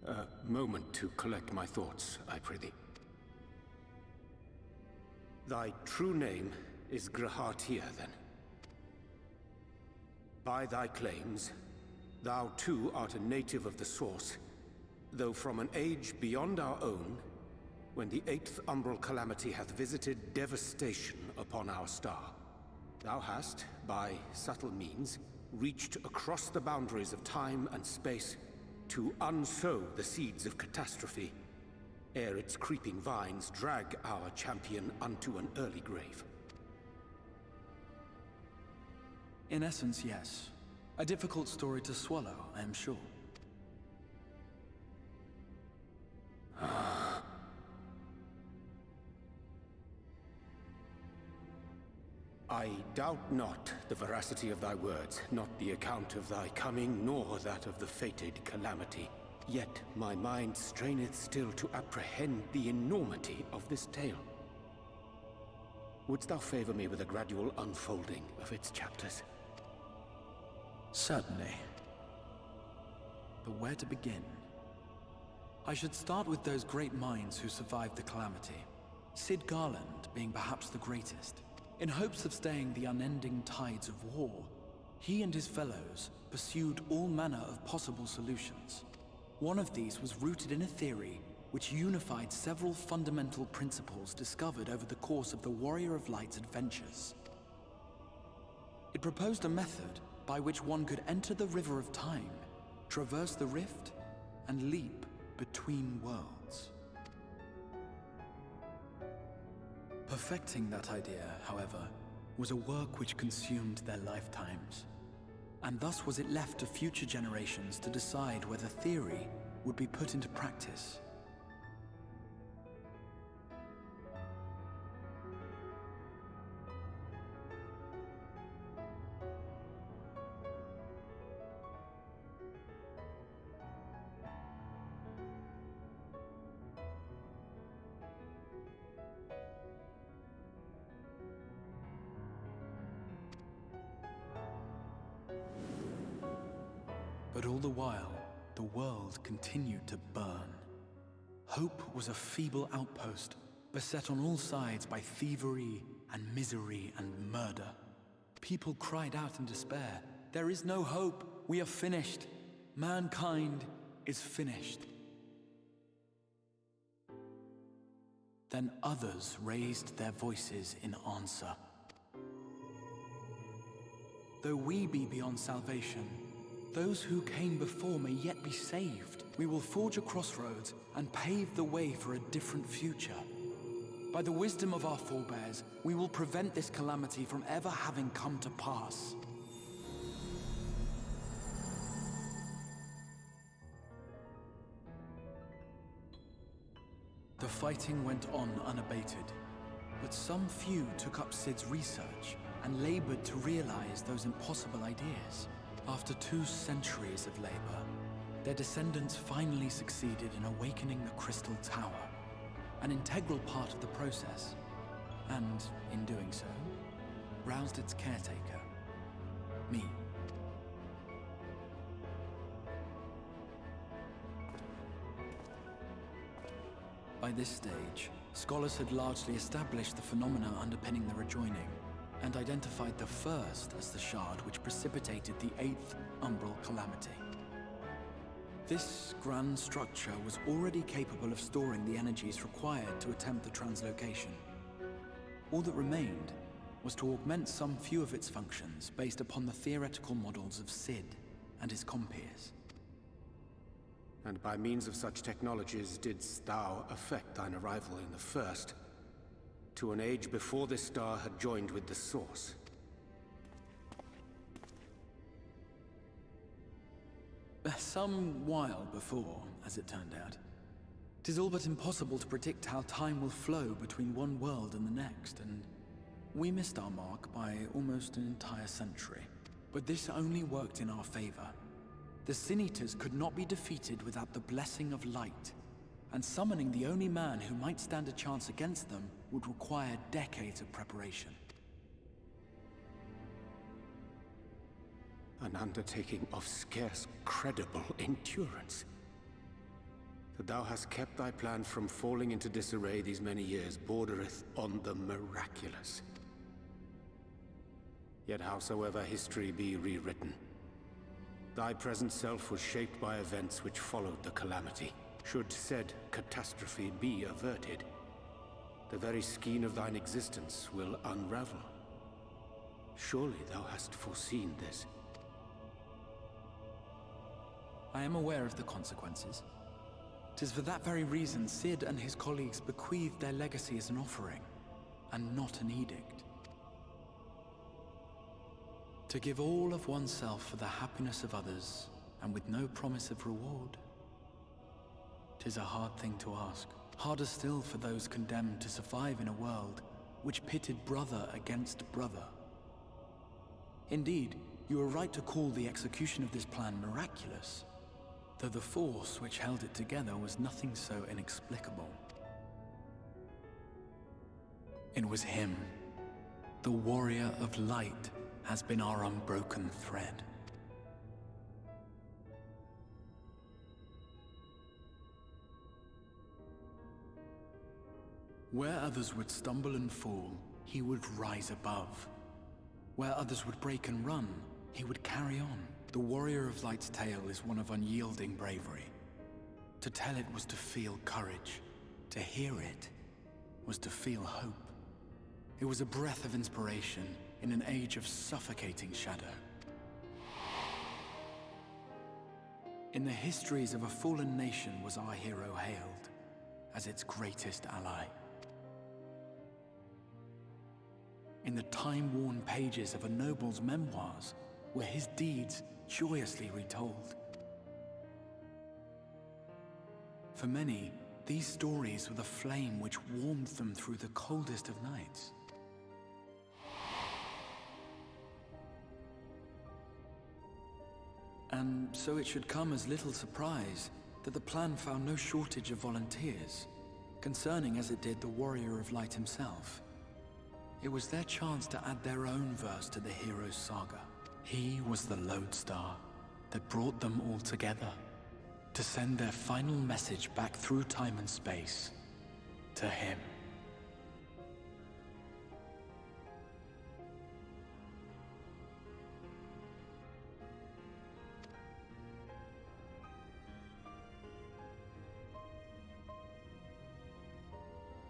A moment to collect my thoughts, I prithee. Thy true name is Grahatir, then. By thy claims, thou too art a native of the Source, though from an age beyond our own, when the 8th umbral calamity hath visited devastation upon our star. Thou hast, by subtle means, reached across the boundaries of time and space to unsow the seeds of catastrophe, ere its creeping vines drag our champion unto an early grave. In essence, yes. A difficult story to swallow, I am sure. I doubt not the veracity of thy words, not the account of thy coming, nor that of the fated calamity. Yet my mind straineth still to apprehend the enormity of this tale. Wouldst thou favor me with a gradual unfolding of its chapters? Certainly. But where to begin? I should start with those great minds who survived the calamity. Sid Garland being perhaps the greatest. In hopes of staying the unending tides of war, he and his fellows pursued all manner of possible solutions. One of these was rooted in a theory which unified several fundamental principles discovered over the course of the Warrior of Light's adventures. It proposed a method by which one could enter the River of Time, traverse the rift, and leap between worlds. Perfecting that idea, however, was a work which consumed their lifetimes. And thus was it left to future generations to decide whether theory would be put into practice. But all the while, the world continued to burn. Hope was a feeble outpost, beset on all sides by thievery and misery and murder. People cried out in despair, "There is no hope! We are finished! Mankind is finished!" Then others raised their voices in answer. Though we be beyond salvation, those who came before may yet be saved. We will forge a crossroads and pave the way for a different future. By the wisdom of our forebears, we will prevent this calamity from ever having come to pass. The fighting went on unabated, but some few took up Sid's research and labored to realize those impossible ideas. After 2 centuries of labor, their descendants finally succeeded in awakening the Crystal Tower, an integral part of the process, and, in doing so, roused its caretaker, me. By this stage, scholars had largely established the phenomena underpinning the rejoining, and identified the first as the shard which precipitated the 8th umbral calamity. This grand structure was already capable of storing the energies required to attempt the translocation. All that remained was to augment some few of its functions based upon the theoretical models of Sid and his compeers. And by means of such technologies didst thou effect thine arrival in the first, to an age before this star had joined with the Source. Some while before, as it turned out. 'Tis all but impossible to predict how time will flow between one world and the next, and we missed our mark by almost an entire century. But this only worked in our favor. The Sin Eaters could not be defeated without the blessing of light, and summoning the only man who might stand a chance against them would require decades of preparation. An undertaking of scarce credible endurance. That thou hast kept thy plan from falling into disarray these many years bordereth on the miraculous. Yet howsoever history be rewritten, thy present self was shaped by events which followed the calamity. Should said catastrophe be averted, the very skein of thine existence will unravel. Surely thou hast foreseen this. I am aware of the consequences. 'Tis for that very reason Sid and his colleagues bequeathed their legacy as an offering, and not an edict. To give all of oneself for the happiness of others, and with no promise of reward. 'Tis a hard thing to ask. Harder still for those condemned to survive in a world which pitted brother against brother. Indeed, you are right to call the execution of this plan miraculous, though the force which held it together was nothing so inexplicable. It was him. The warrior of light has been our unbroken thread. Where others would stumble and fall, he would rise above. Where others would break and run, he would carry on. The warrior of light's tale is one of unyielding bravery. To tell it was to feel courage. To hear it was to feel hope. It was a breath of inspiration in an age of suffocating shadow. In the histories of a fallen nation was our hero hailed as its greatest ally. In the time-worn pages of a noble's memoirs were his deeds joyously retold. For many, these stories were the flame which warmed them through the coldest of nights. And so it should come as little surprise that the plan found no shortage of volunteers, concerning as it did the warrior of light himself. It was their chance to add their own verse to the hero's saga. He was the lodestar that brought them all together. To send their final message back through time and space to him.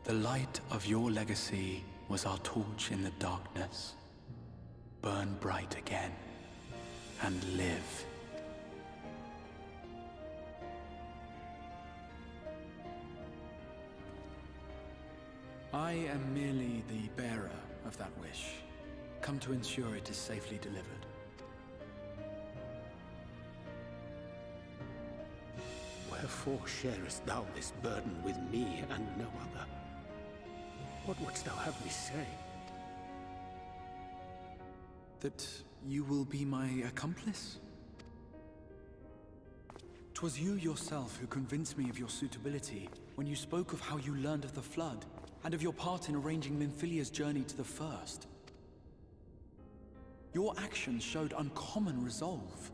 The light of your legacy was our torch in the darkness. Burn bright again and live. I am merely the bearer of that wish, come to ensure it is safely delivered. Wherefore sharest thou this burden with me and no other? What wouldst thou have me say? That you will be my accomplice? 'Twas you yourself who convinced me of your suitability when you spoke of how you learned of the Flood, and of your part in arranging Minfilia's journey to the First. Your actions showed uncommon resolve.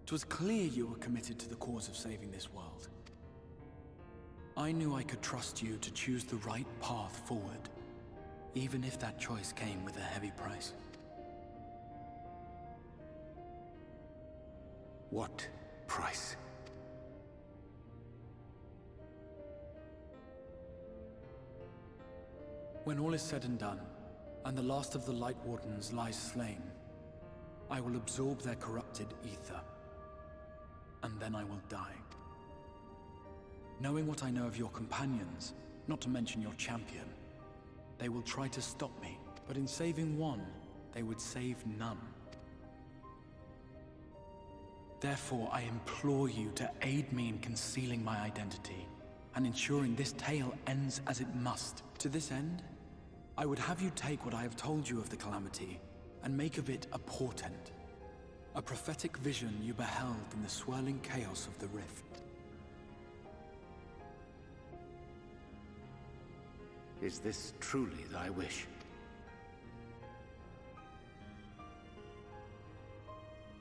'Twas clear you were committed to the cause of saving this world. I knew I could trust you to choose the right path forward, even if that choice came with a heavy price. What price? When all is said and done, and the last of the Light Wardens lies slain, I will absorb their corrupted ether, and then I will die. Knowing what I know of your companions, not to mention your champion, they will try to stop me, but in saving one, they would save none. Therefore, I implore you to aid me in concealing my identity, and ensuring this tale ends as it must. To this end, I would have you take what I have told you of the Calamity, and make of it a portent. A prophetic vision you beheld in the swirling chaos of the Rift. Is this truly thy wish?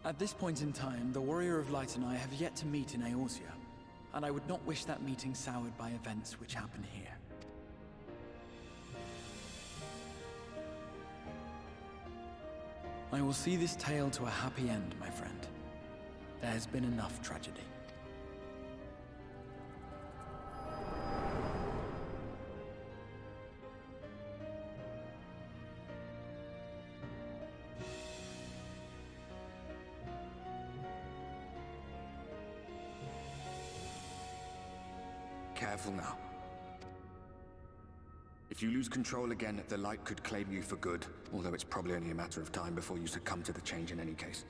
At this point in time, the Warrior of Light and I have yet to meet in Eorzea, and I would not wish that meeting soured by events which happen here. I will see this tale to a happy end, my friend. There has been enough tragedy. Careful now. If you lose control again, the Light could claim you for good, although it's probably only a matter of time before you succumb to the change in any case.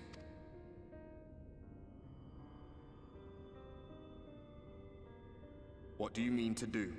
What do you mean to do?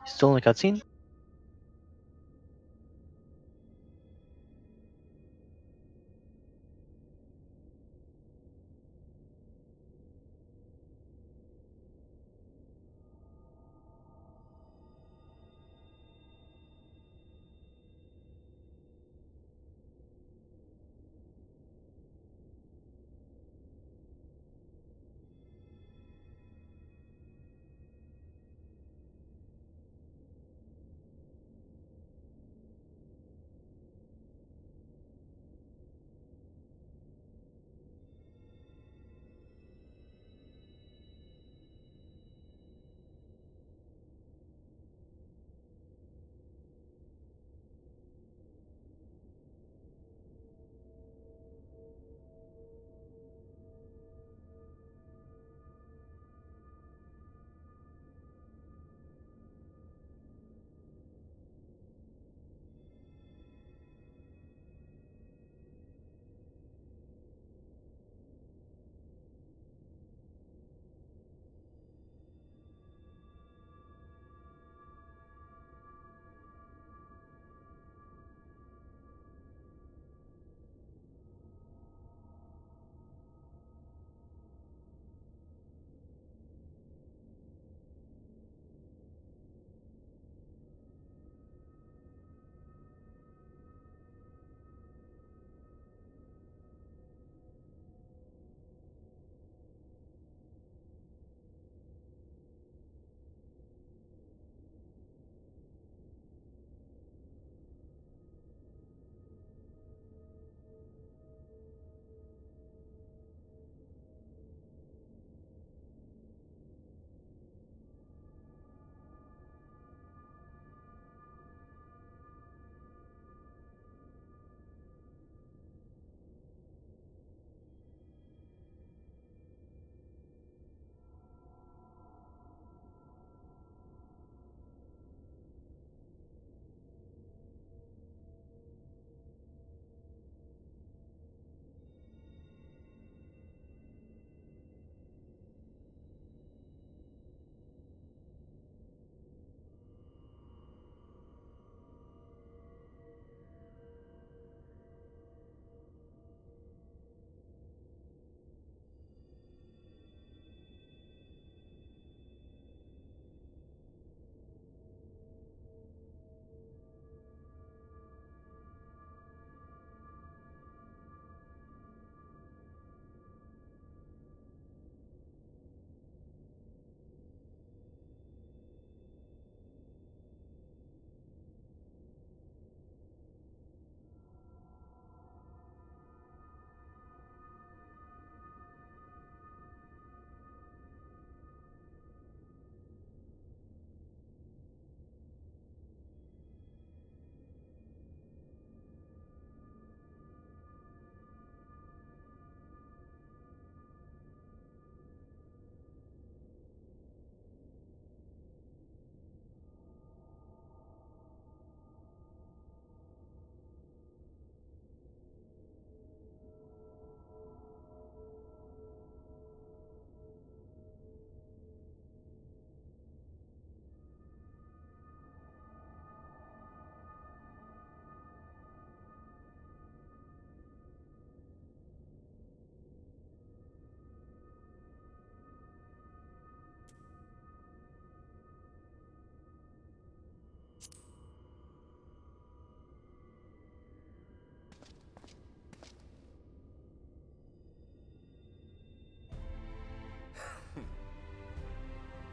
Still in the cutscene?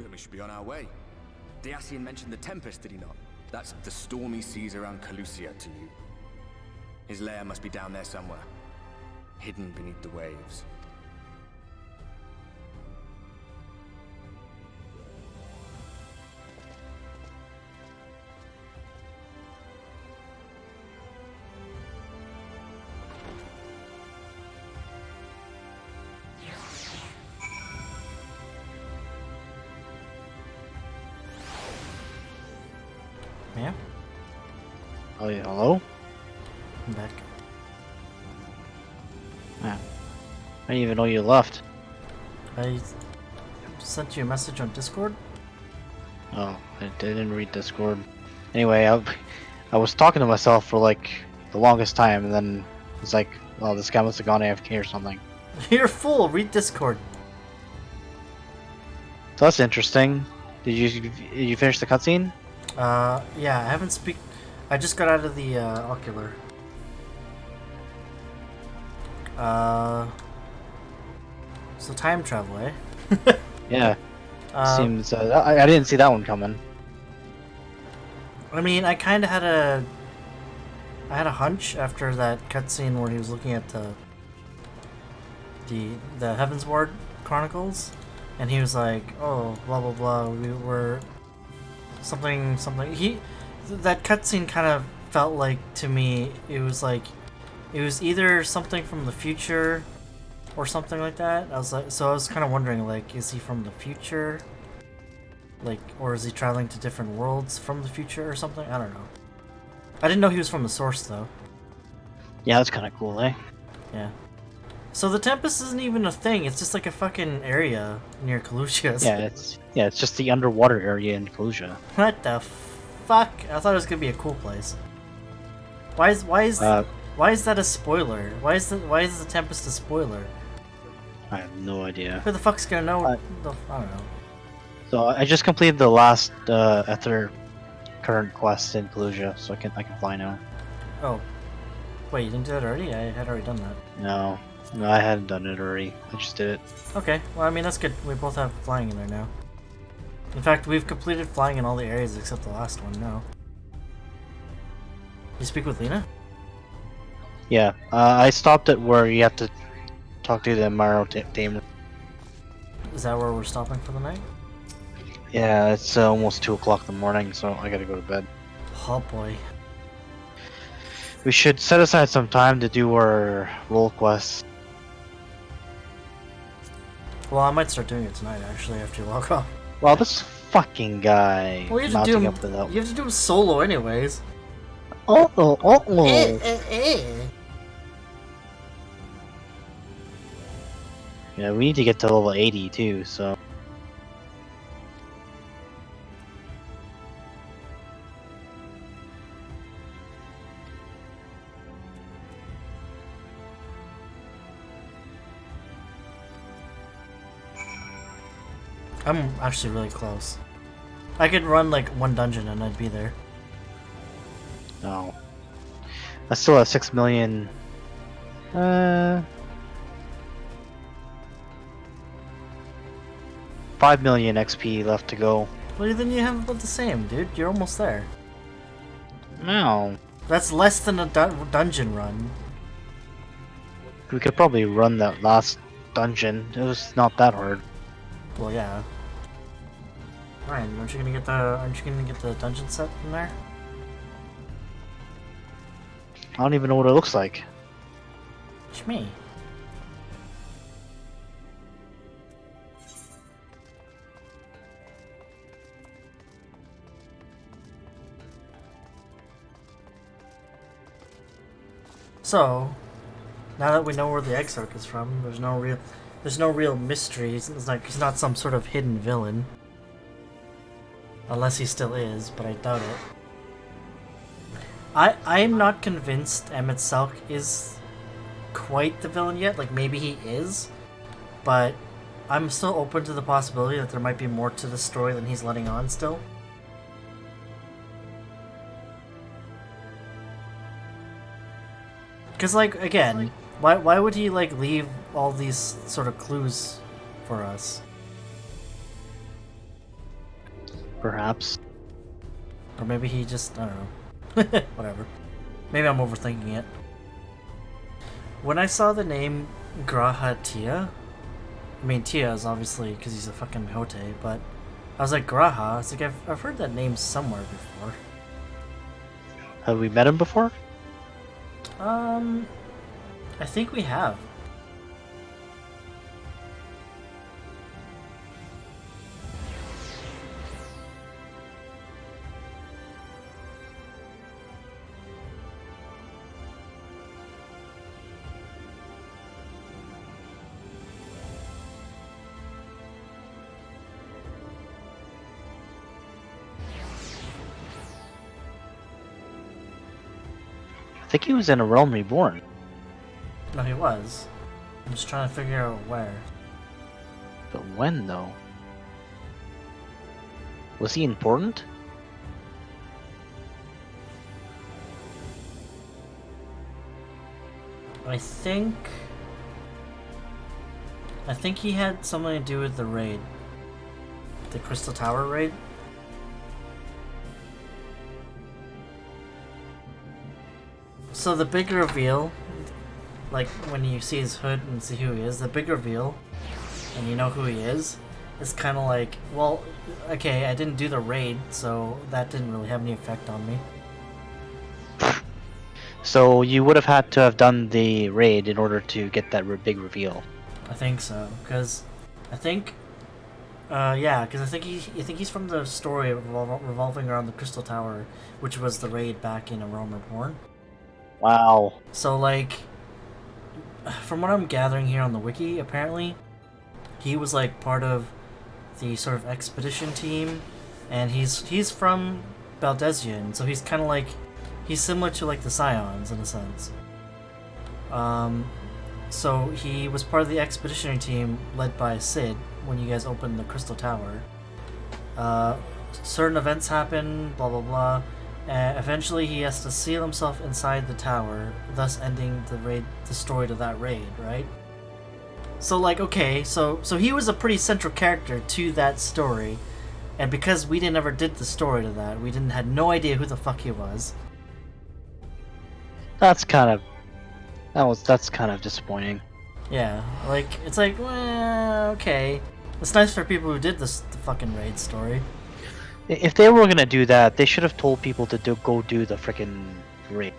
Then we should be on our way. Dacian mentioned the Tempest, did he not? That's the stormy seas around Calusia to you. His lair must be down there somewhere, hidden beneath the waves. Yeah? Oh yeah, hello? I'm back. Yeah. I didn't even know you left. I sent you a message on Discord. Oh, I didn't read Discord. Anyway, I was talking to myself for like the longest time, and then it's like, oh, this guy must have gone AFK or something. You're a fool. Read Discord. So that's interesting. Did you finish the cutscene? Yeah, I haven't speak. I just got out of the ocular. So time travel, eh? Yeah. Seems. I didn't see that one coming. I mean, I kind of had a. I had a hunch after that cutscene where he was looking at the Heaven's Ward Chronicles, and he was like, "Oh, blah blah blah. We were something." That cutscene kind of felt like to me it was either something from the future or something like that. I was kind of wondering, like, is he from the future? Like, or is he traveling to different worlds from the future or something? I don't know. I didn't know he was from the source, though. Yeah, that's kind of cool, eh? Yeah. So the Tempest isn't even a thing. It's just like a fucking area near Kalusha. Yeah, it's just the underwater area in Kalusha. What the fuck? I thought it was gonna be a cool place. Why is that a spoiler? Why is the Tempest a spoiler? I have no idea. Who the fuck's gonna know? I don't know. So I just completed the last after current quest in Kalusha, so I can fly now. Oh, wait, you didn't do that already? I had already done that. No, I hadn't done it already. I just did it. Okay, well, I mean that's good. We both have flying in there now. In fact, we've completed flying in all the areas except the last one now. You speak with Lena? Yeah, I stopped at where you have to talk to the Maro Tamer. Is that where we're stopping for the night? Yeah, it's almost 2 o'clock in the morning, so I gotta go to bed. Oh boy. We should set aside some time to do our role quests. Well, I might start doing it tonight, actually, after you log off. Well, this fucking guy. Well, you have to do them solo, anyways. Yeah, we need to get to level 80 too, so. I'm actually really close. I could run like one dungeon and I'd be there. No. I still have 6 million. 5 million XP left to go. Well, then you have about the same, dude. You're almost there. No. That's less than a dungeon run. We could probably run that last dungeon. It was not that hard. Well, yeah. Ryan, aren't you gonna get the dungeon set from there? I don't even know what it looks like. It's me. So, now that we know where the Exarch is from, there's no real mystery. It's like he's not some sort of hidden villain. Unless he still is, but I doubt it. I'm not convinced Emmett Salk is quite the villain yet. Like, maybe he is, but I'm still open to the possibility that there might be more to the story than he's letting on still. Because, like, again, why would he, like, leave all these sort of clues for us? Perhaps. Or maybe he just, I don't know. Whatever. Maybe I'm overthinking it. When I saw the name Graha Tia, I mean, Tia is obviously because he's a fucking Hote, but I was like, Graha? I was like, I've heard that name somewhere before. Have we met him before? I think we have. I think he was in A Realm Reborn. No, he was. I'm just trying to figure out where. But when, though? Was he important? I think he had something to do with the raid. The Crystal Tower raid. So the big reveal, like when you see his hood and see who he is, the big reveal, and you know who he is kind of like, well, okay, I didn't do the raid, so that didn't really have any effect on me. So you would have had to have done the raid in order to get that big reveal. I think so, because I think, yeah, because I think he's from the story revolving around the Crystal Tower, which was the raid back in A Realm Reborn. Wow. So like, from what I'm gathering here on the wiki, apparently, he was like part of the sort of expedition team, and he's from Baldesion, so he's kind of like, he's similar to like the Scions in a sense. So he was part of the expeditionary team led by Sid when you guys opened the Crystal Tower. Certain events happen, blah blah blah. Eventually he has to seal himself inside the tower, thus ending the story to that raid, right? So like, okay, so he was a pretty central character to that story, and because we never did the story to that, we had no idea who the fuck he was. That's kind of disappointing. Yeah, like, it's like, well, okay. It's nice for people who did the fucking raid story. If they were gonna do that, they should have told people to go do the frickin' raid.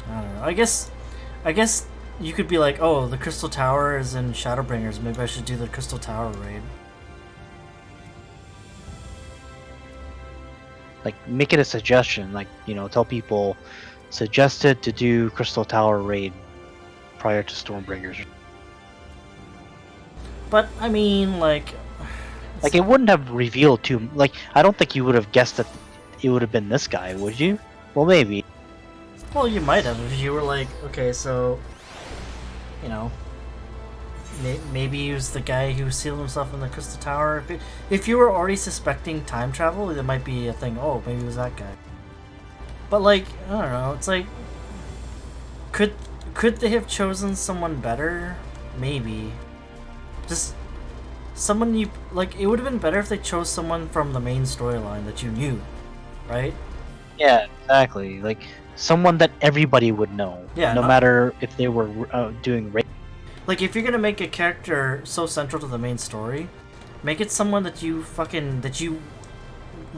I don't know. I guess you could be like, oh, the Crystal Tower is in Shadowbringers. Maybe I should do the Crystal Tower raid. Like, make it a suggestion. Like, you know, tell people suggested to do Crystal Tower raid prior to Stormbringers. But I mean, like it wouldn't have revealed too. Like, I don't think you would have guessed that it would have been this guy, would you? Well, maybe. Well, you might have if you were like, okay, so, you know, maybe he was the guy who sealed himself in the Crystal Tower. If you were already suspecting time travel, there might be a thing. Oh, maybe it was that guy. But like, I don't know. It's like, could they have chosen someone better? Maybe. Just someone you like. It would have been better if they chose someone from the main storyline that you knew, right? Yeah, exactly. Like someone that everybody would know. Yeah, no matter if they were doing raid. Like, if you're gonna make a character so central to the main story, make it someone that you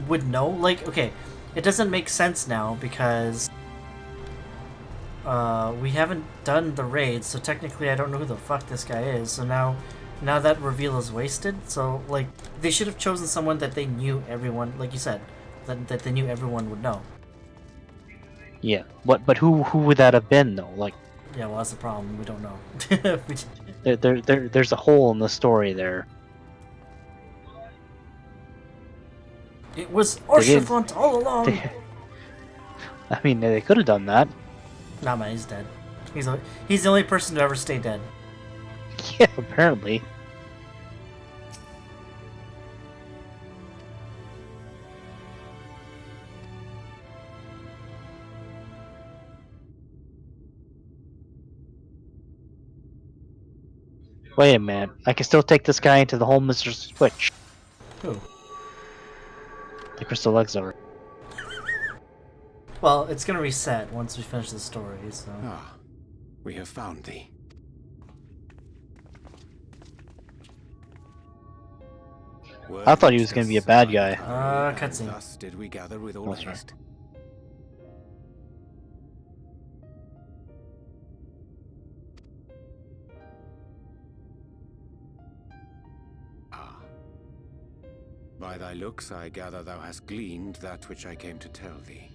would know. Like, okay, it doesn't make sense now because we haven't done the raid, so technically I don't know who the fuck this guy is. So now that reveal is wasted. So like, they should have chosen someone that they knew everyone, like you said, that they knew everyone would know. Yeah, but who would that have been though? Like. Yeah, well, that's the problem. We don't know. There's a hole in the story there. It was Orshifont all along. I mean, they could have done that. Nah, man, he's dead. He's the only person to ever stay dead. Yeah, apparently. Wait a minute, I can still take this guy into the whole Mr. Switch. Who? The Crystal Exor. Well, it's gonna reset once we finish the story, so... Ah, we have found thee. I thought he was gonna be a bad guy. Cutscene. Thus did we gather with all haste. By thy looks, I gather thou hast gleaned that which I came to tell thee.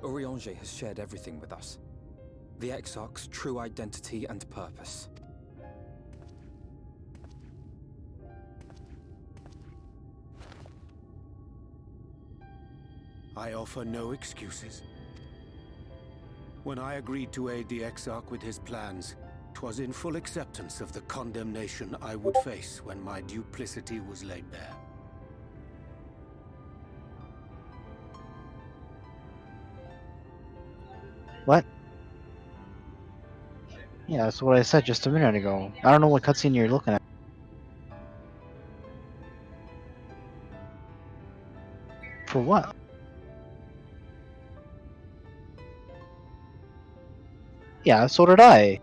Urianger has shared everything with us. The Exarch's true identity and purpose. I offer no excuses. When I agreed to aid the Exarch with his plans, 'twas in full acceptance of the condemnation I would face when my duplicity was laid bare. What? Yeah, that's what I said just a minute ago. I don't know what cutscene you're looking at. For what? Yeah, so did I.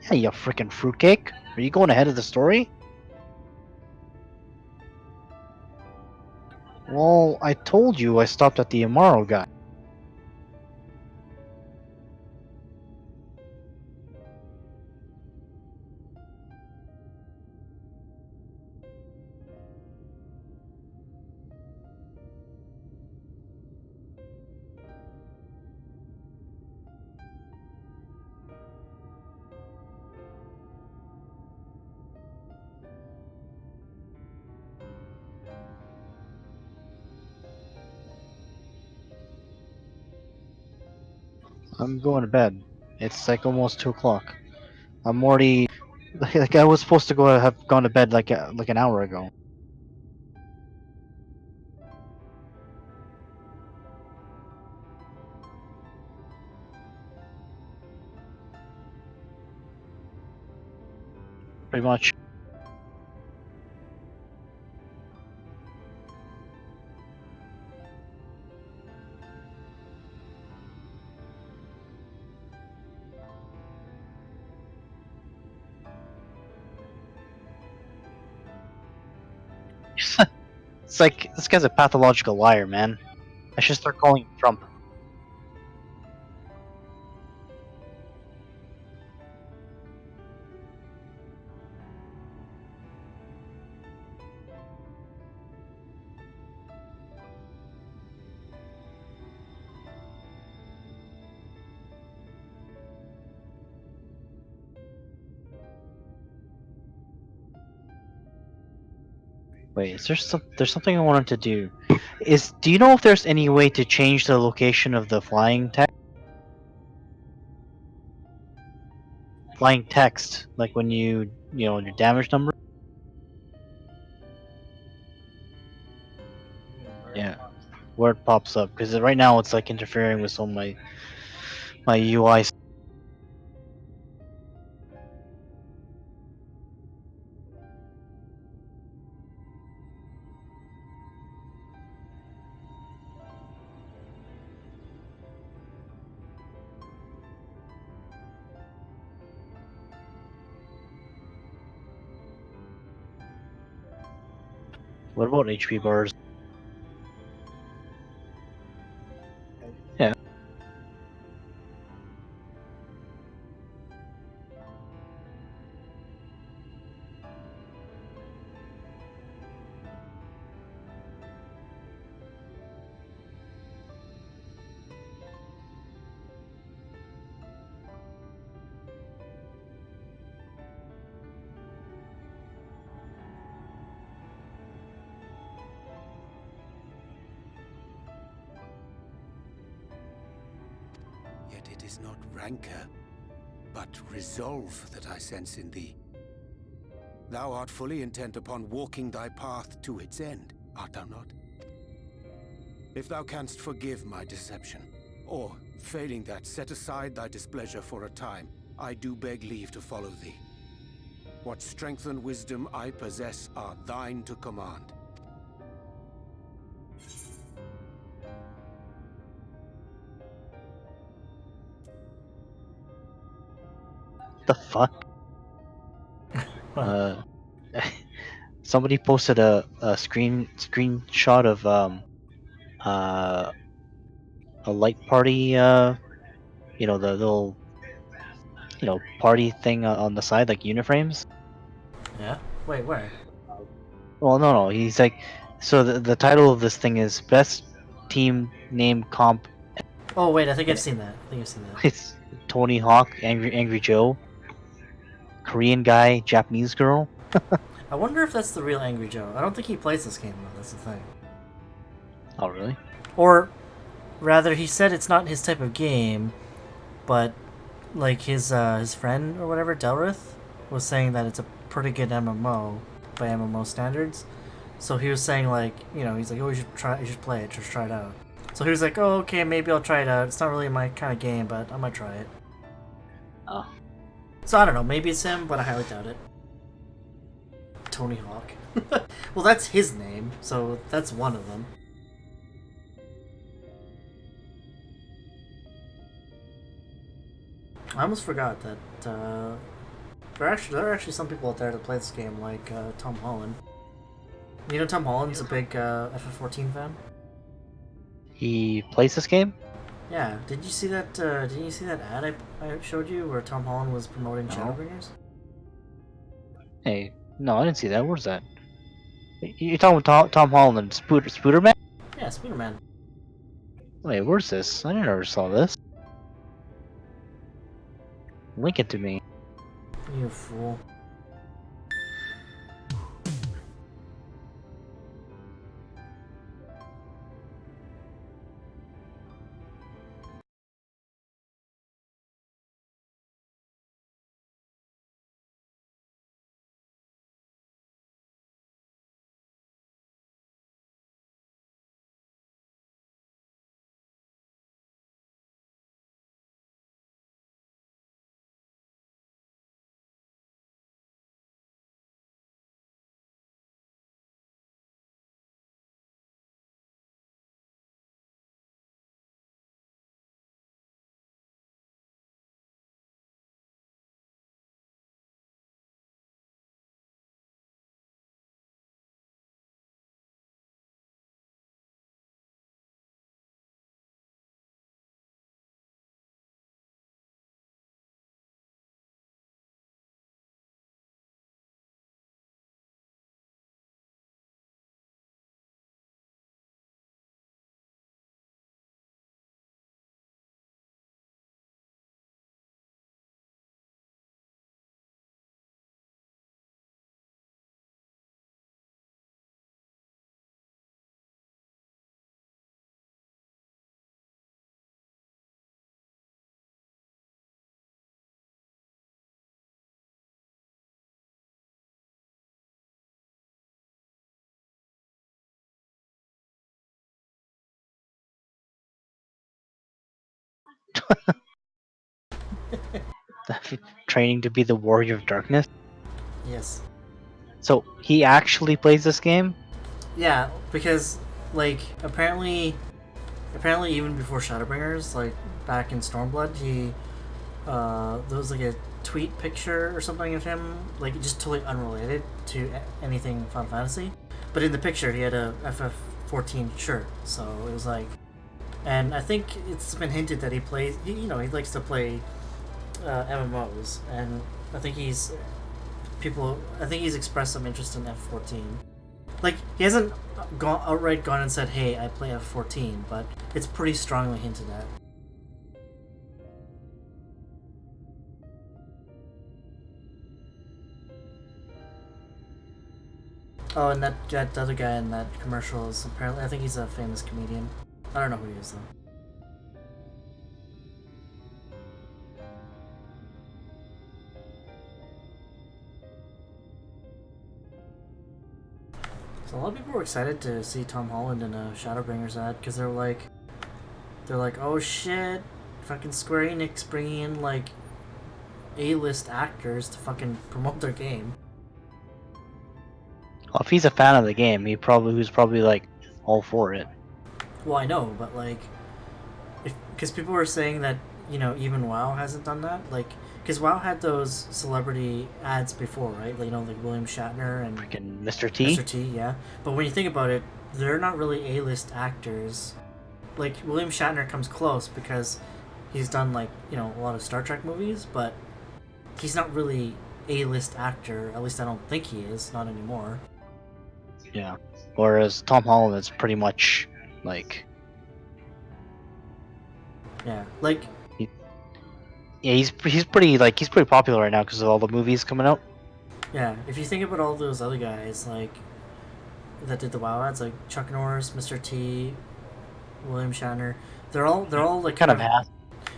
Yeah, you freaking fruitcake. Are you going ahead of the story? Well, I told you I stopped at the Amaro guy. I'm going to bed. It's like almost 2 o'clock. I'm already like I was supposed to have gone to bed like an hour ago. Pretty much. It's like this guy's a pathological liar, man. I should start calling him Trump. Wait, there's something I wanted to do. Do you know if there's any way to change the location of the flying text, like when your damage number? Yeah, where it pops up, because right now it's like interfering with some of my UI. What about HP bars? Yeah. Yet it is not rancor, but resolve that I sense in thee. Thou art fully intent upon walking thy path to its end, art thou not? If thou canst forgive my deception, or, failing that, set aside thy displeasure for a time, I do beg leave to follow thee. What strength and wisdom I possess are thine to command. The fuck? Somebody posted a screenshot of uh a light party, the little party thing on the side, like uniframes. Yeah? Wait, where? Well, no, he's like, so the title of this thing is best team name comp. Oh wait, I think I've seen that. I think I've seen that. It's Tony Hawk, Angry Joe, Korean guy, Japanese girl. I wonder if that's the real Angry Joe. I don't think he plays this game though. That's the thing. Oh, really? Or rather, he said it's not his type of game, but like his friend or whatever, Delrith, was saying that it's a pretty good MMO by MMO standards. So he was saying like, you know, he's like, oh, you should play it, just try it out. So he was like, oh, okay, maybe I'll try it out. It's not really my kind of game, but I might try it. Oh. So I don't know, maybe it's him, but I highly doubt it. Tony Hawk. Well, that's his name, so that's one of them. I almost forgot that there are actually some people out there that play this game, like Tom Holland. You know, Tom Holland's a big FF14 fan. He plays this game? Yeah. Did you see that? Didn't you see that ad I showed you where Tom Holland was promoting No. Shadowbringers? Hey, no, I didn't see that. Where's that? You're talking about Tom Holland and Spooderman? Yeah, Spooderman. Wait, where's this? I never saw this. Link it to me. You fool. Training to be the warrior of darkness? Yes. So, he actually plays this game? Yeah, because like apparently even before Shadowbringers, like back in Stormblood, there was like a tweet picture or something of him, like just totally unrelated to anything Final Fantasy. But in the picture, he had a FF14 shirt, so it was like, and I think it's been hinted that he plays, he likes to play MMOs, and I think he's expressed some interest in F14. Like, he hasn't outright gone and said, hey, I play F14, but it's pretty strongly hinted at. Oh, and that other guy in that commercial is apparently, I think he's a famous comedian. I don't know who he is, though. So a lot of people were excited to see Tom Holland in a Shadowbringers ad, because they're like, oh shit, fucking Square Enix bringing in like A-list actors to fucking promote their game. Well, if he's a fan of the game, he was probably like all for it. Well, I know, but like, because people were saying that, even WoW hasn't done that, like, because WoW had those celebrity ads before, right? Like, like William Shatner and freaking Mr. T. Mr. T, yeah. But when you think about it, they're not really A-list actors. Like, William Shatner comes close because he's done like, a lot of Star Trek movies, but he's not really A-list actor. At least I don't think he is, not anymore. Yeah. Whereas Tom Holland is pretty much like. Yeah, like. He's pretty popular right now because of all the movies coming out. Yeah, if you think about all those other guys, like, that did the WoW ads, like Chuck Norris, Mr. T, William Shatner, they're all like kind of has.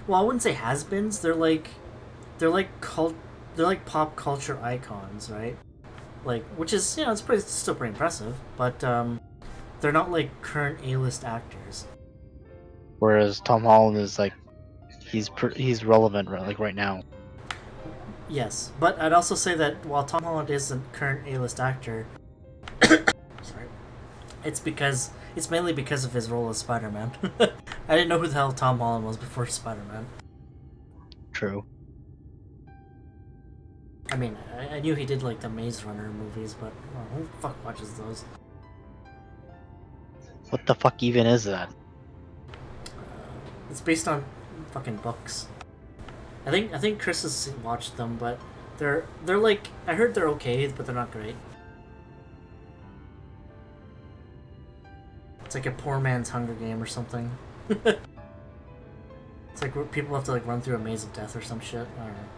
Well, I wouldn't say has-beens. They're like pop culture icons, right? Like, which is, you know, it's still pretty impressive, but they're not like current A-list actors. Whereas Tom Holland is like, he's relevant right now. Yes, but I'd also say that while Tom Holland is a current A-list actor, sorry, it's mainly because of his role as Spider-Man. I didn't know who the hell Tom Holland was before Spider-Man. True. I mean, I knew he did like the Maze Runner movies, but who the fuck watches those? What the fuck even is that? It's based on fucking books. I think Chris has watched them, but they're like, I heard they're okay, but they're not great. It's like a poor man's Hunger Game or something. It's like people have to like run through a maze of death or some shit. I don't know.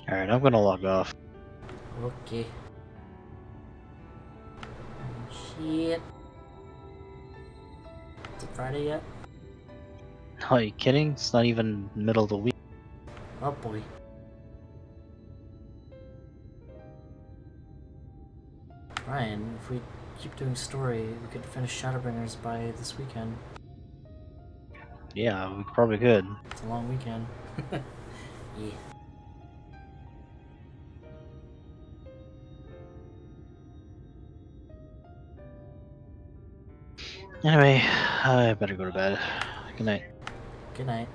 Alright, I'm gonna log off. Okay. Shit. Is it Friday yet? Are you kidding? It's not even middle of the week. Oh boy. Ryan, if we keep doing story, we could finish Shadowbringers by this weekend. Yeah, we probably could. It's a long weekend. Yeah. Anyway, I better go to bed. Good night. Good night.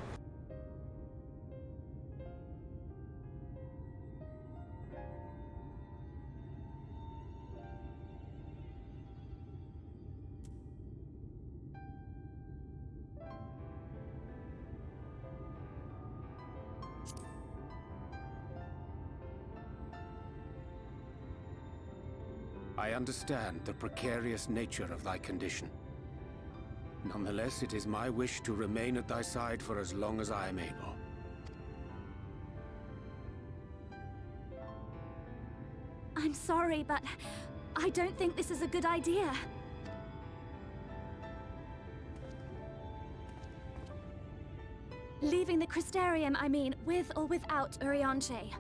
I understand the precarious nature of thy condition. Nonetheless, it is my wish to remain at thy side for as long as I am able. I'm sorry, but I don't think this is a good idea. Leaving the Crystarium, I mean, with or without Urianger.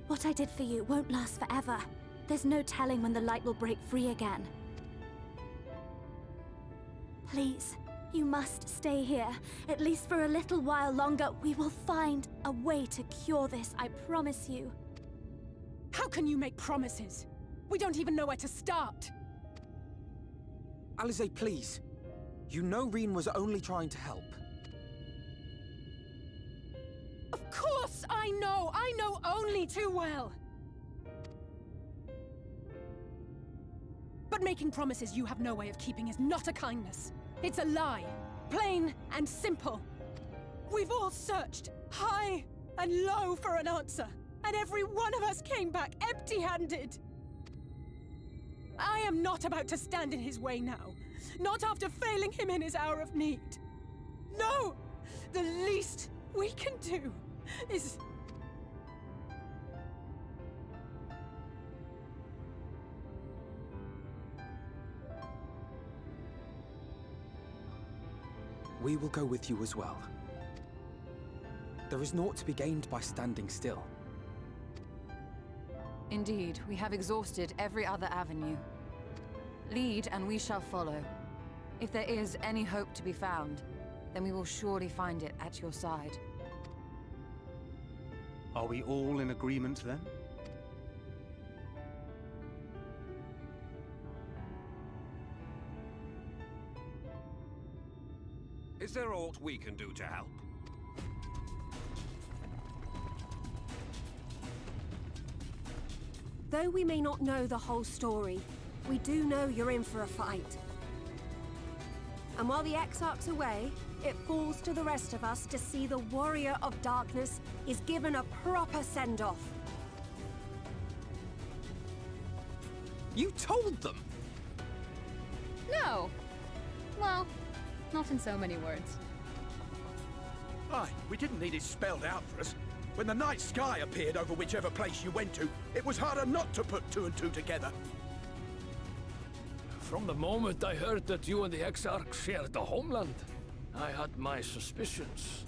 What I did for you won't last forever. There's no telling when the light will break free again. Please, you must stay here. At least for a little while longer. We will find a way to cure this, I promise you. How can you make promises? We don't even know where to start. Alize, please. You know Reen was only trying to help. Of course I know! I know only too well! But making promises you have no way of keeping is not a kindness. It's a lie. Plain and simple. We've all searched high and low for an answer, and every one of us came back empty-handed. I am not about to stand in his way now. Not after failing him in his hour of need. No! The least we can do is... We will go with you as well. There is naught to be gained by standing still. Indeed, we have exhausted every other avenue. Lead, and we shall follow. If there is any hope to be found, then we will surely find it at your side. Are we all in agreement then? Is there aught we can do to help? Though we may not know the whole story, we do know you're in for a fight. And while the Exarch's away, it falls to the rest of us to see the Warrior of Darkness is given a proper send-off. You told them? No. Well, Not in so many words. Aye, we didn't need it spelled out for us. When the night sky appeared over whichever place you went to, it was harder not to put two and two together. From the moment I heard that you and the Exarch shared the homeland, I had my suspicions.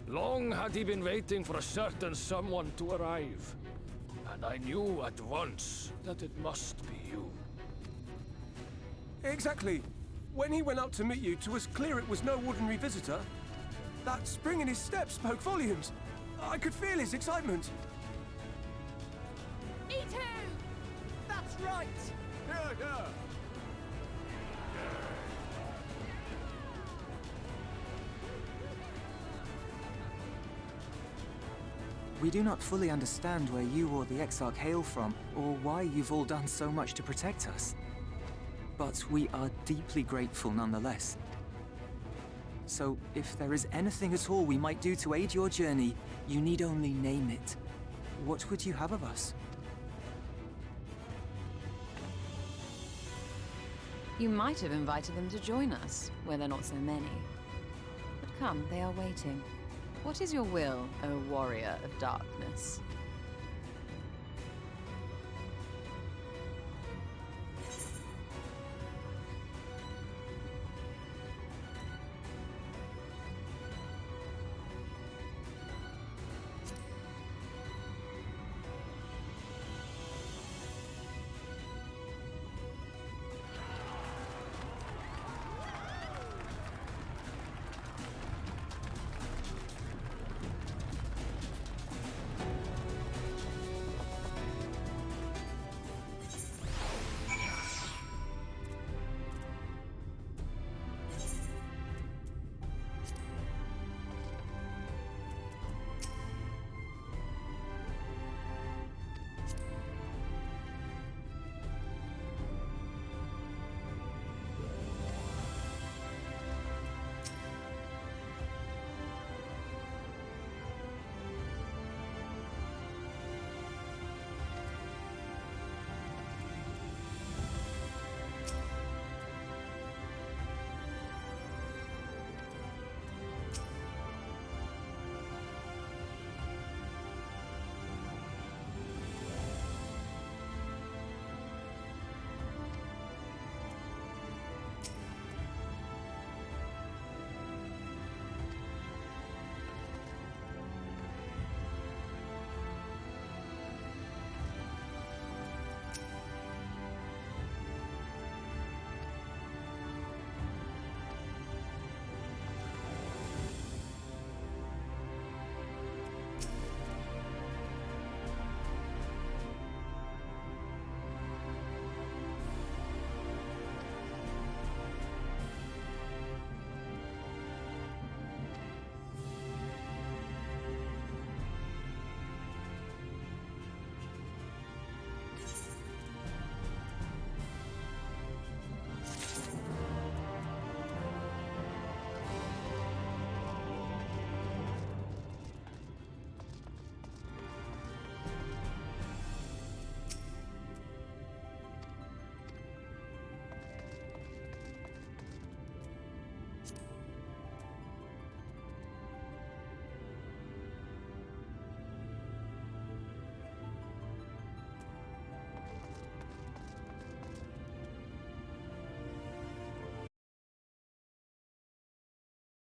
Long had he been waiting for a certain someone to arrive. And I knew at once that it must be you. Exactly. When he went up to meet you, 'twas clear it was no ordinary visitor. That spring in his step spoke volumes. I could feel his excitement. Me too! That's right! Yeah, yeah. We do not fully understand where you or the Exarch hail from, or why you've all done so much to protect us. But we are deeply grateful nonetheless. So, if there is anything at all we might do to aid your journey, you need only name it. What would you have of us? You might have invited them to join us, where they're not so many. But come, they are waiting. What is your will, O warrior of darkness?